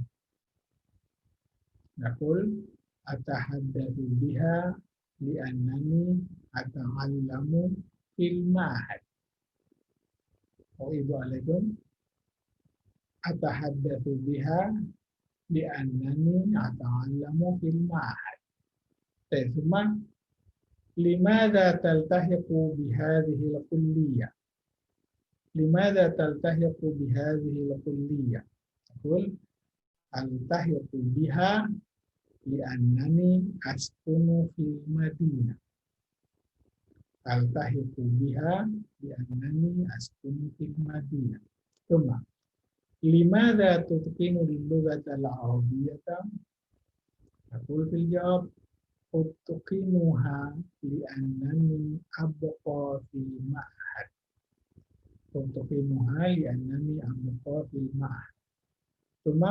Naqul atahaddatsu biha li'annani ata'allamu fil ma'had. Wa'idha'alaikum. Atahaddatsu biha li'annani ata'allamu fil ma'had. ثم لماذا تلتحق بهذه الكلية؟ لماذا تلتحق بهذه الكلية؟ أقول ألتحق بها لأنني أسكن في المدينة. ألتحق بها لأنني أسكن في المدينة. ثم لماذا تتقن اللغة العربية؟ أقول في الجواب أتقنها لأنني أبقى في المعهد. أتقنها لأنني أبقى في المعهد. ثم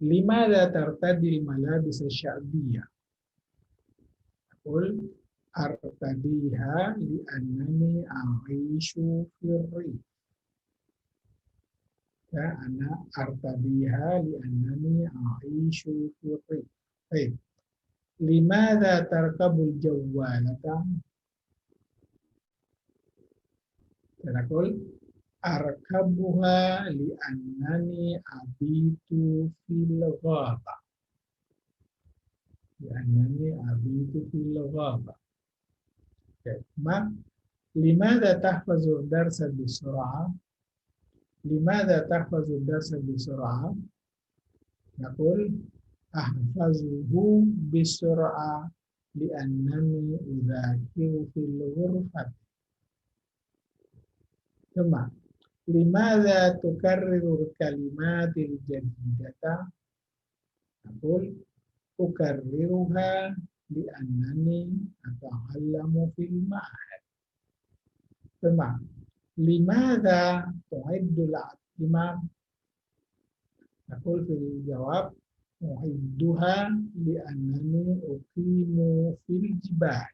لماذا ترتدي الملابس الشعبية؟ أقول أرتديها لأنني أعيش في الريف. أنا أرتديها لأنني أعيش في الريف. طيب لماذا تركب الجوالة؟ نقول أركبها لأنني أبيت في الغابة. لأنني أبيت في الغابة. لماذا تحفظ الدرس بسرعة؟ لماذا تحفظ الدرس بسرعة؟ نقول أحفظه بسرعة لأنني أذاكر في الغرفة. ثم لماذا تكرر الكلمات الجديدة؟ نقول أكررها لأنني أتعلم في المعهد. ثم لماذا تعد الأطعمة؟ نقول في الجواب أعدها لأنني أقيم في الجبال.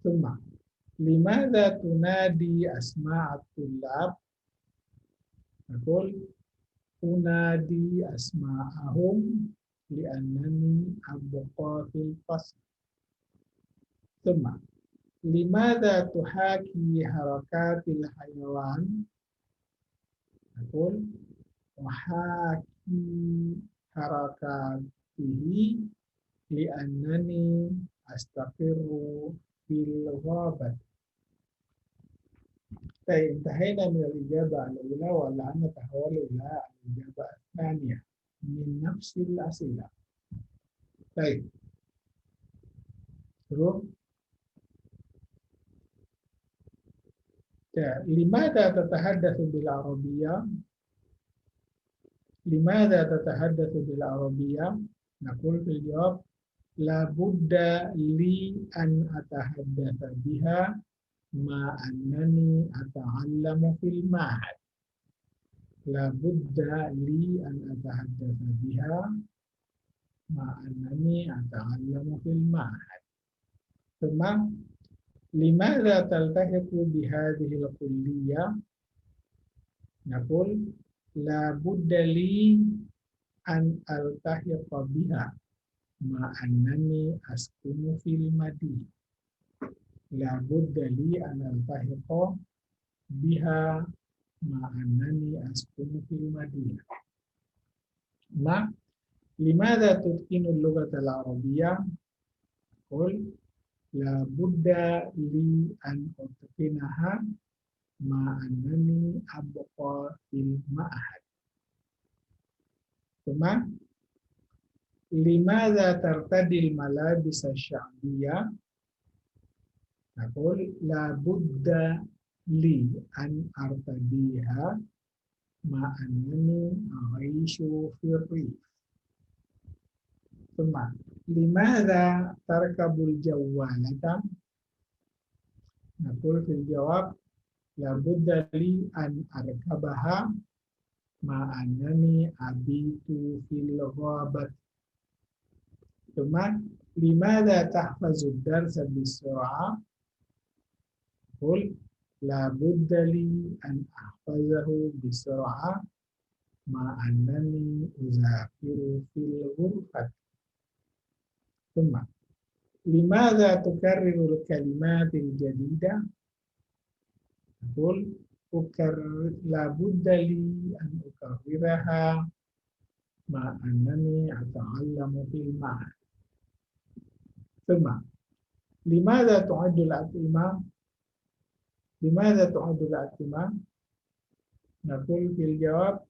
ثم لماذا تنادي أسماء الطلاب؟ نقول أنادي أسماءهم لأنني أبقى في الفصل. ثم لماذا تحاكي حركات الحيوان؟ نقول أحاكي حركاته لأنني أستقر في الغابة. انتهينا من الإجابة الأولى والآن نتحول إلى الإجابة الثانية من نفس الأسئلة. طيب لماذا تتحدث بالعربية؟ لماذا تتحدث بالعربية؟ نقول في الجواب لابد لي أن أتحدث بها مع أنني أتعلم في المعهد. لابد لي أن أتحدث بها مع أنني أتعلم في المعهد. ثم لماذا تلتحق بهذه الكلية؟ نقول لابد لي أن ألتحق بها مع أنني أسكن في المدينة. لابد لي أن ألتحق بها مع أنني أسكن في المدينة. Limadha tutqinul lughatal arabiyyah? Qul la budda li an utqinaha ma annani abqa fil ma'had. Cuma limadha tartadil malabis asy-sya'biyah? Naqul la budda li an artadiha ma annani aishu fir rif. Cuma limadha tarkabul jawwalata? Naqul fil jawab la budda li an arkabaha ma annani abitu fil ghabat. Cuma limadha tahfazud darsa bisur'ah? Qul la budda li an ahfazahu bisur'ah ma annani uzakiru fil ghurfat. Cuma limadha tukarrirul kalimatil jadidah? Qul la budda li an ukarriraha ma annani ata'allamu fil ma'had. Cuma limadha tu'addul at'imah? Limadha tu'addul at'imah? Naqul fil jawab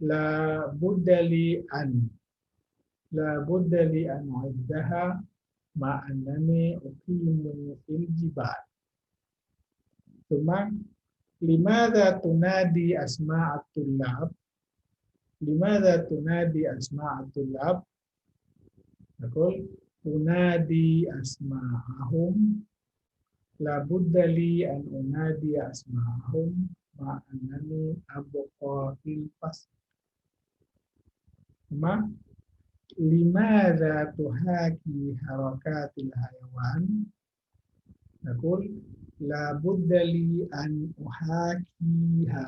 la budda li an u'iddaha ma annani uqimu fil jibal. Cuma limadha tunadi asma'at tullab? Limadha tunadi asma'at tullab? Naqul unadi asma'ahum la budda li an unadi asma'ahum ma annani abqa fil fasl. Cuma limadha tuhaki harakatil hayawan? Naqul la budda li an uhakiha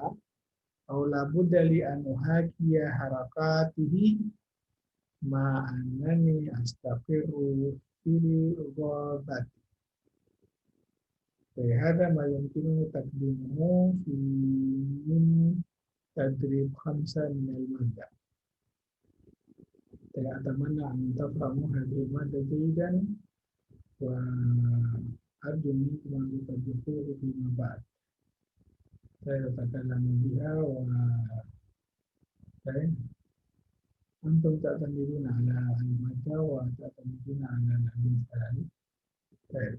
atau la budda li an uhakiya harakatihi ma annani astaqirru fil ghabat. Hada ma yumkinu taqdimuhu fi min tadrib 5 min al-madda. Saya atamanna an tafhamu hadhihi al-madda jayyidan wa arju minkum an tutabbiquhu fi ma ba'd. Saya tatakallamu biha wa antum ta'tamiduna ala al-madda wa ta'tamiduna ala al-misal. Baik.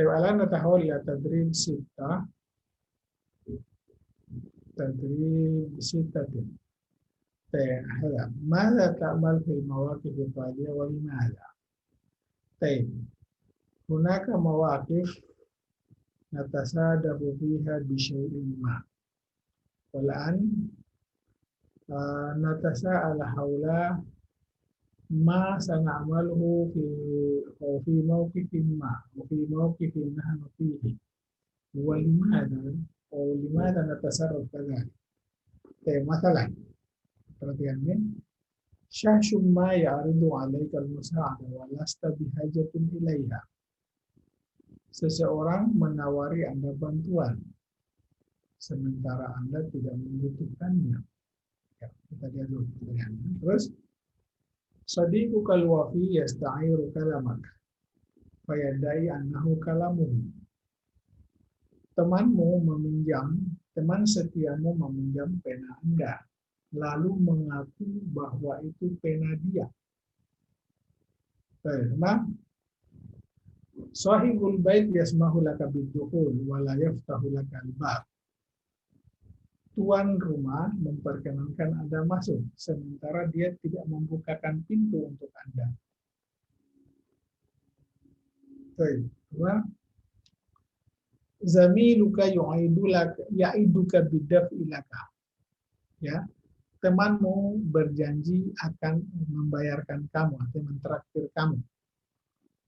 الآن نتحول إلى تدريب 6. تدريب 6. هذا ماذا تعمل في المواقف التالية ولماذا؟ طيب هناك مواقف نتصادف فيها بشيء ما، والآن نتساءل حول ما سنعمله في موقف ما وفي موقف نحن فيه ولماذا أو لماذا نتصرف كذلك. مثلا perhatiannya syahsyum ma ya'ridu 'alaika al-musa'ada wa lasta bihajatin ilaiha. Seseorang menawari Anda bantuan sementara Anda tidak membutuhkannya. Ya, kita lihat dulu pertanyaannya. Terus Sadiqukal wafi yasta'iru kalamak fayadai annahu kalamuhu. Teman setiamu meminjam pena Anda, lalu mengaku bahwa itu pena dia. Baik, sahibul bait yasmahu laka bidukhul wa la yaftahu laka al-bab. Tuan rumah memperkenankan Anda masuk, sementara dia tidak membukakan pintu untuk Anda. Kedua, zamiluka ya'iduka bidaf'ilaka. Ya, temanmu berjanji akan membayarkan kamu atau mentraktir kamu.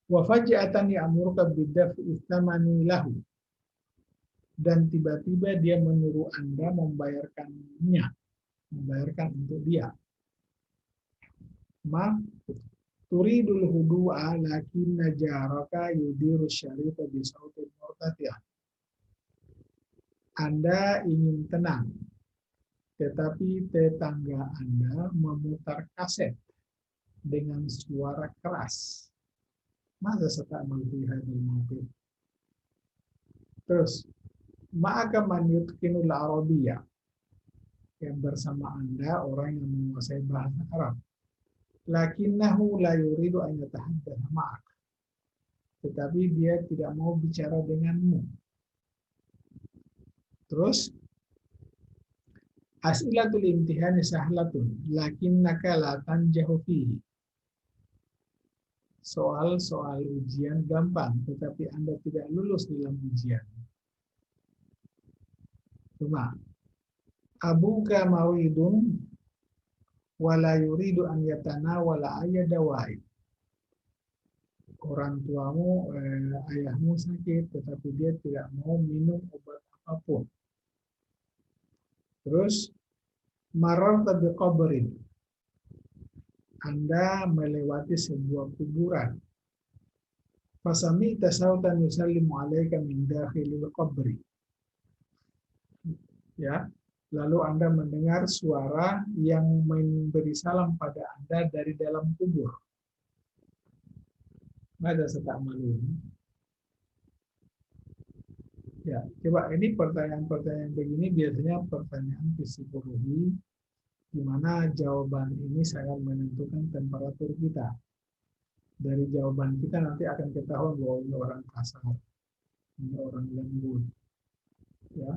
Wa faj'atan ya'muruka bidaf'i tsamani lahu. Dan tiba-tiba dia menyuruh Anda membayarkan untuk dia. Turidul hudu'a lakin najaraka yudiru syarita bisautin murtatiyah. Anda ingin tenang, tetapi tetangga Anda memutar kaset dengan suara keras. Masa sata'mal fi hadzal mawqif? Terus, ma'aka man yutqinul arabiyya, yang bersama Anda orang yang menguasai bahasa Arab. Lakinnahu la yuridu an yatahaddatsa ma'ak. Tetapi dia tidak mau bicara denganmu. Terus, as'ilatul imtihani sahlatun, lakinnaka la tanjahu fihi. Soal-soal ujian gampang, tetapi Anda tidak lulus dalam ujian. Cuma, abuka maridun wala yuridu an yatanawala ayyadawai. Orang tuamu, ayahmu sakit, tetapi dia tidak mau minum obat apapun. Terus, mararta biqabrin. Anda melewati sebuah kuburan. Fasami'ta sautan yusallimu 'alaika min dakhilil qabri. Ya, lalu Anda mendengar suara yang memberi salam pada Anda dari dalam kubur. Mada sata'malun? Ya, coba ini pertanyaan-pertanyaan begini biasanya pertanyaan psikologi, di mana jawaban ini sangat menentukan temperatur kita. Dari jawaban kita nanti akan ketahuan bahwa ini orang kasar, ini orang lembut, ya,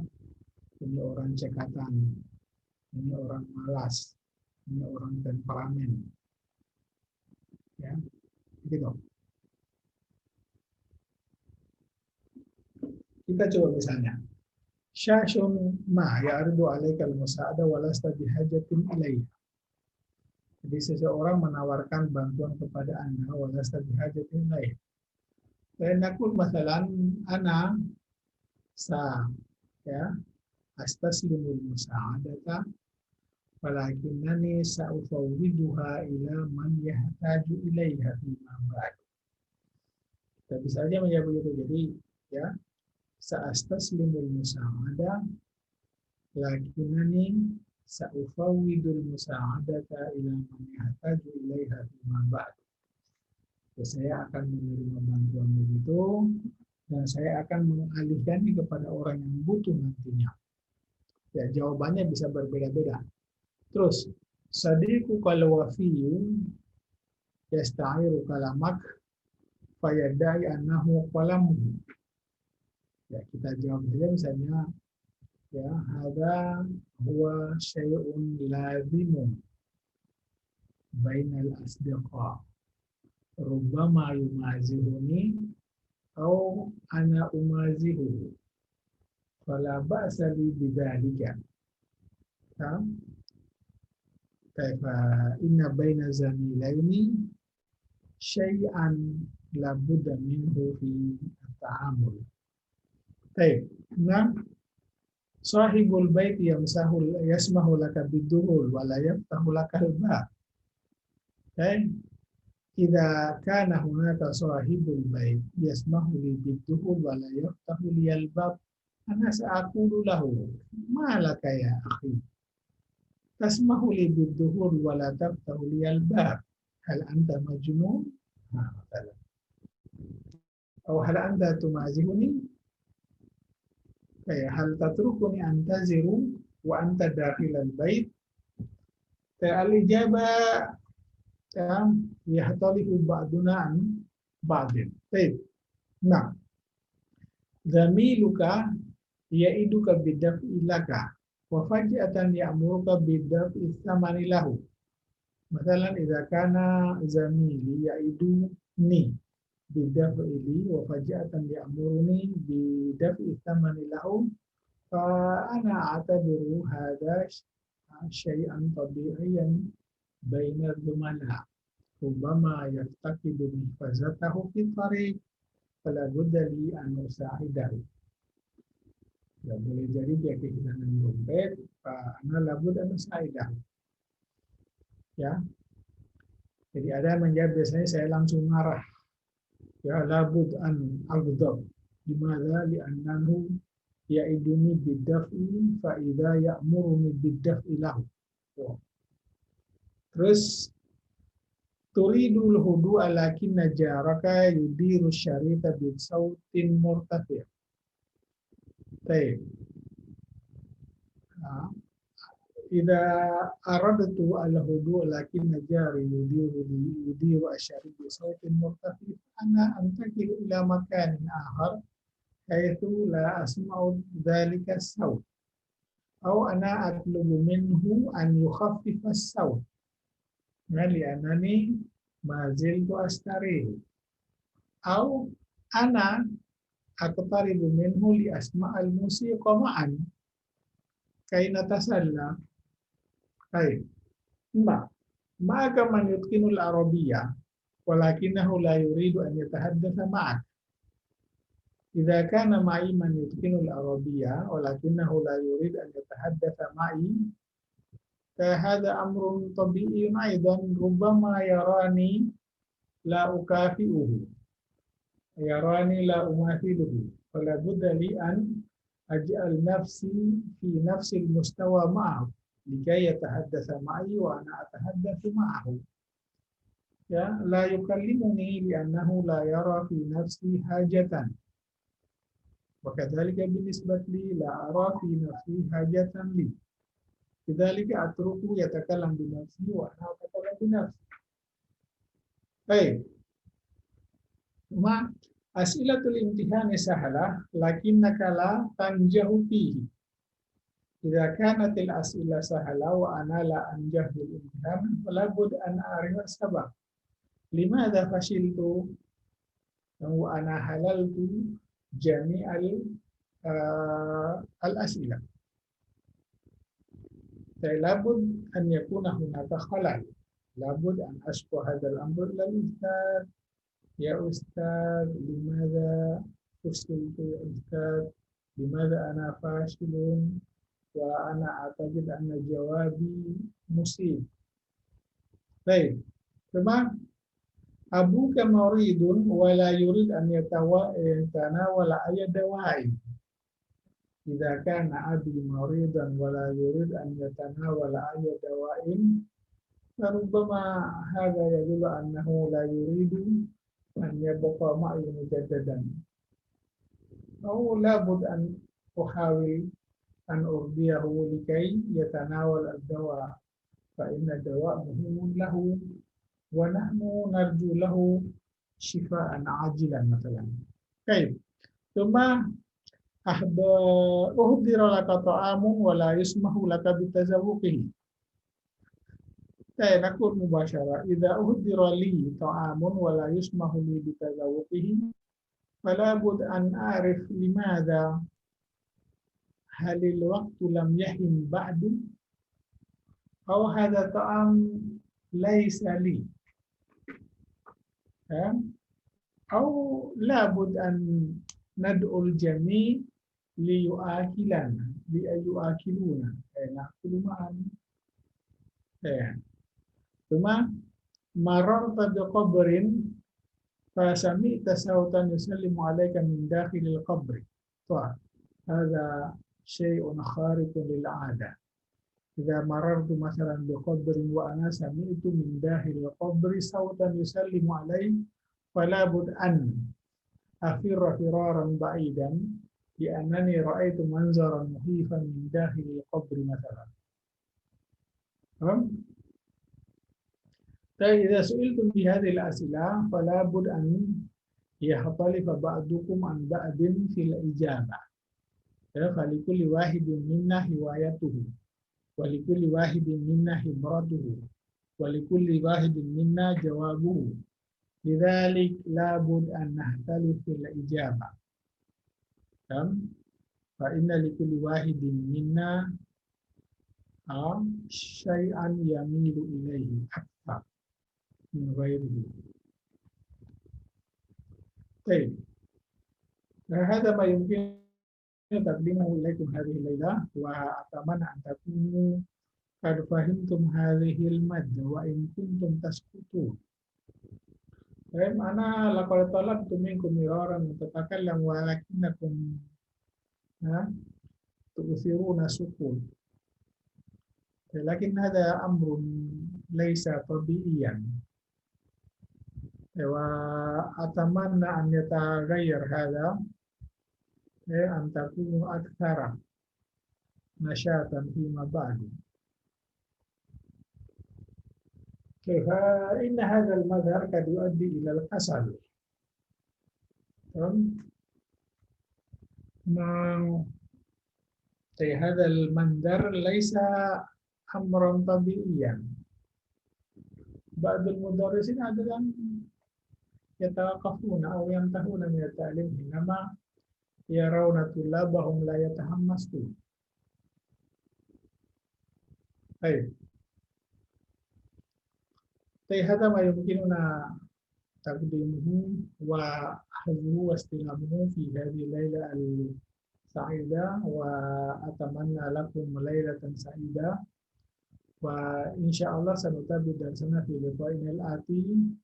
ini orang cekatan, ini orang malas, ini orang temperamen, ya, gitu. Kita coba misalnya, syashun ma ya'ridu 'alaika al-musa'ada wa lasta bihajatin ilaiha. Jadi seseorang menawarkan bantuan kepada Anda wa lasta bihajatin ilaiha. Dan aku masalan ana sa, ya, astaslimul musa'adata walakinnani sa'ufawwiduha ila man yahtaju ilaiha fima ba'd. Kita bisa saja menjawab begitu. Jadi, ya, sa'astaslimul musa'ada lakinnani sa'ufawwidul musa'adata ila man yahtaju ilaiha fima ba'd. Saya akan menerima bantuan begitu dan saya akan mengalihkannya kepada orang yang butuh nantinya. Ya, jawabannya bisa berbeda-beda. Terus, sadiku kalau wafiyun yasta'iru kalamak fayadai annahu qalamuhu. Ya, kita jawab saja misalnya, ya, hadza huwa syai'un lazimun bainal asdiqa. Rubbama yumazihuni au ana umazihu. Fala ba'sa li bidzalika. Kaifa inna baina zamilaini syai'an la budda minhu fi at-ta'amul. Baik. Nah, sahibul bait yasmahu laka biduhul wa la yaftahu lakal bab. Baik. Idza kana hunaka sahibul bait yasmahu li biduhul wa la yaftahu liyal bab, ana sa'aqulu lahu ma laka ya akhi tasmahu li biduhul wa la taftahu liyal bab, hal anta majnun? Atau hal anta tumazihuni? Kayak hal tatrukuni antaziru wa anta dakhilal bait. Al-ijaba yahtalifu ba'duna an ba'din. Baik. Nah, zamiluka ya'iduka bidaf'i laka wa faj'atan ya'muruka bidaf'i tsamani lahu. Masalan, idza kana zamili ya'iduni bidaf'ili wa faj'atan ya'muruni bidaf'i tsamani lahu, fa ana a'tabiru hadha syai'an tabi'iyan baina dzumana. Rubbama yaftaqidu mihfazatahu fi tariq fala budda li an usa'idahu. Ya, boleh jadi dia kehilangan dompet, ana la budda an usa'idahu. Ya. Jadi ada yang menjawab biasanya saya langsung marah. Ya, labud an aghdab. Dimana li'annahu ya'iduni bidaf'i fa idza ya'muruni bidaf'i lahu. Terus turidul hudu'a lakinna jaraka yudiru syarita bisautin murtafi'. Baik. Nah, idza aradtu al-hudu' lakinna jari yudiru asyari bisautin murtafi' ana antakilu ila makanin akhar haitsu la asma'u dzalika as-saut. Au ana atlubu minhu an yukhaffifa as-saut. Li'annani ma ziltu astarihu. Au ana aqtaribu minhu li asma'al musiqa ma'an kaina tasalla. Baik. Maka man yutqinul arabiyya walakinahu la yuridu an yatahaddatsa ma'ak. Idza kana ma'i man yutqinul arabiyya walakinahu la yuridu an yatahaddatsa ma'i فهذا أمر طبيعي أيضا ربما يراني لا أكافئه يراني لا أماثله فلا بد لي أن أجعل نفسي في نفس المستوى معه لكي يتحدث معي وأنا أتحدث معه ya la yukallimuni li'annahu la yara fi nafsi hajatan wa kadzalika binisbati li la ara fi nafsi hajatan li. Lidzalika atruku yatakallam bi nafsi wa ana atakallam bi nafsi. Baik. Ma as'ilatul imtihani sahlah lakinnaka la tanjahu fihi. Idza kanat al-as'ila sahla wa ana la anjahu bil imtihan fala bud an a'rifa sabab. Limadha fashiltu wa ana halaltu jami'al al-as'ila. Labud an yakuna hunaka khalal. Labud an ashku hadzal amr lil ustad. Ya ustad, limadha fusiltu ya ustad? Limadha ana fashilun? Wa ana a'taqid anna jawabi musib. Baik. Cuma abuka maridun wa la yurid an yatanawala ayat dawa'i. Idza kana abi maridan wa la yurid an yatanawala ayat dawa'in farubbama hadha yadullu annahu la yuridu an yabqa ma'i mujaddadan. Aw la bud an uhawil an urdiyahu likay yatanawal ad-dawa fa inna ad-dawa muhimun lahu wa nahnu narju lahu shifaan ajilan mathalan. Baik. Cuma uhdira laka ta'amun wa la yusmahu laka bitazawuqihi. Naqul mubasyara idza uhdira li ta'amun wa la yusmahu li bitazawuqihi fala bud an a'rif limadha halil waqtu lam yahin ba'du aw hadha ta'am laysa li. Aw la bud an nad'ul jami' li yu'akilana li yu'akiluna na'kulu ma'an. Cuma mararta bi qabrin fa sami'ta sautan yusallimu 'alaika min dakhilil qabri. Fa hadha syai'un khariqun lil 'adah. Idza marartu masalan bi qabrin wa ana sami'tu min dakhilil qabri sautan yusallimu 'alai fala bud an afirra firaran ba'idan li'annani ra'aitu manzaran muhifan min dakhilil qabri masalan. فإذا سئلتم بهذه الأسئلة فلا بد أن يختلف بعضكم عن بعض في الإجابة. فلكل واحد منا هوايته ولكل واحد منا خبرته ولكل واحد منا جوابه. لذلك لا بد أن نختلف في الإجابة. فإن لكل واحد منا شيئا يميل إليه أكثر من غيره. طيب هذا ما يمكن تقديمه إليكم هذه الليلة وأتمنى أن تكونوا قد فهمتم هذه المادة وإن كنتم تسكتون. طيب أنا لقد طلبت منكم مرارا أن تتكلموا ولكنكم تؤثرون السكوت. لكن هذا أمر ليس طبيعيا. وأتمنى أن يتغير هذا أن تكونوا أكثر نشاطا فيما بعد. فإن هذا المظهر قد يؤدي إلى الكسل. هذا المنظر ليس أمرا طبيعيا. بعض المدرسين أيضا يتوقفون أو ينتهون من التعليم حينما يرون طلابهم لا يتحمسون. طيب هذا ما يمكننا تقديمه وأخذه واستلامه في هذه الليلة السعيدة، وأتمنى لكم ليلة سعيدة، وإن شاء الله سنتابع درسنا في لقائنا الآتي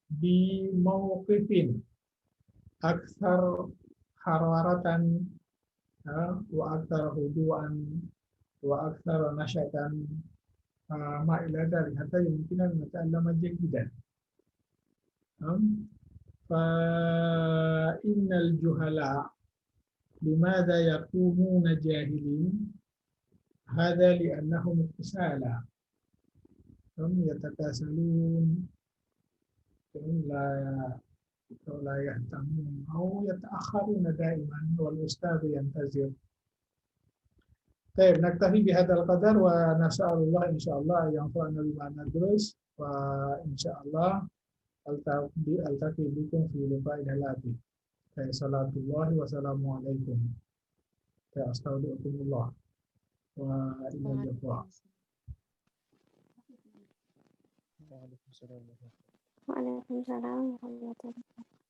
بموقف أكثر حرارة وأكثر هدوءا وأكثر نشاطا ما إلى ذلك حتى يمكننا أن نتعلم جيدا. فإن الجهلاء لماذا يكونون جاهلين؟ هذا لأنهم كسالى، يتكاسلون، لا يهتمون أو يتأخرون دائما والأستاذ ينتظر. طيب نكتفي بهذا القدر، ونسأل الله إن شاء الله أن ينفعنا بما ندرس، وإن شاء الله ألتقي بكم في لقائنا الآتي. صلاة الله وسلامه عليكم. أستودعكم الله وإلى اللقاء. Waalaikumsalam warahmatullahi wabarakatuh.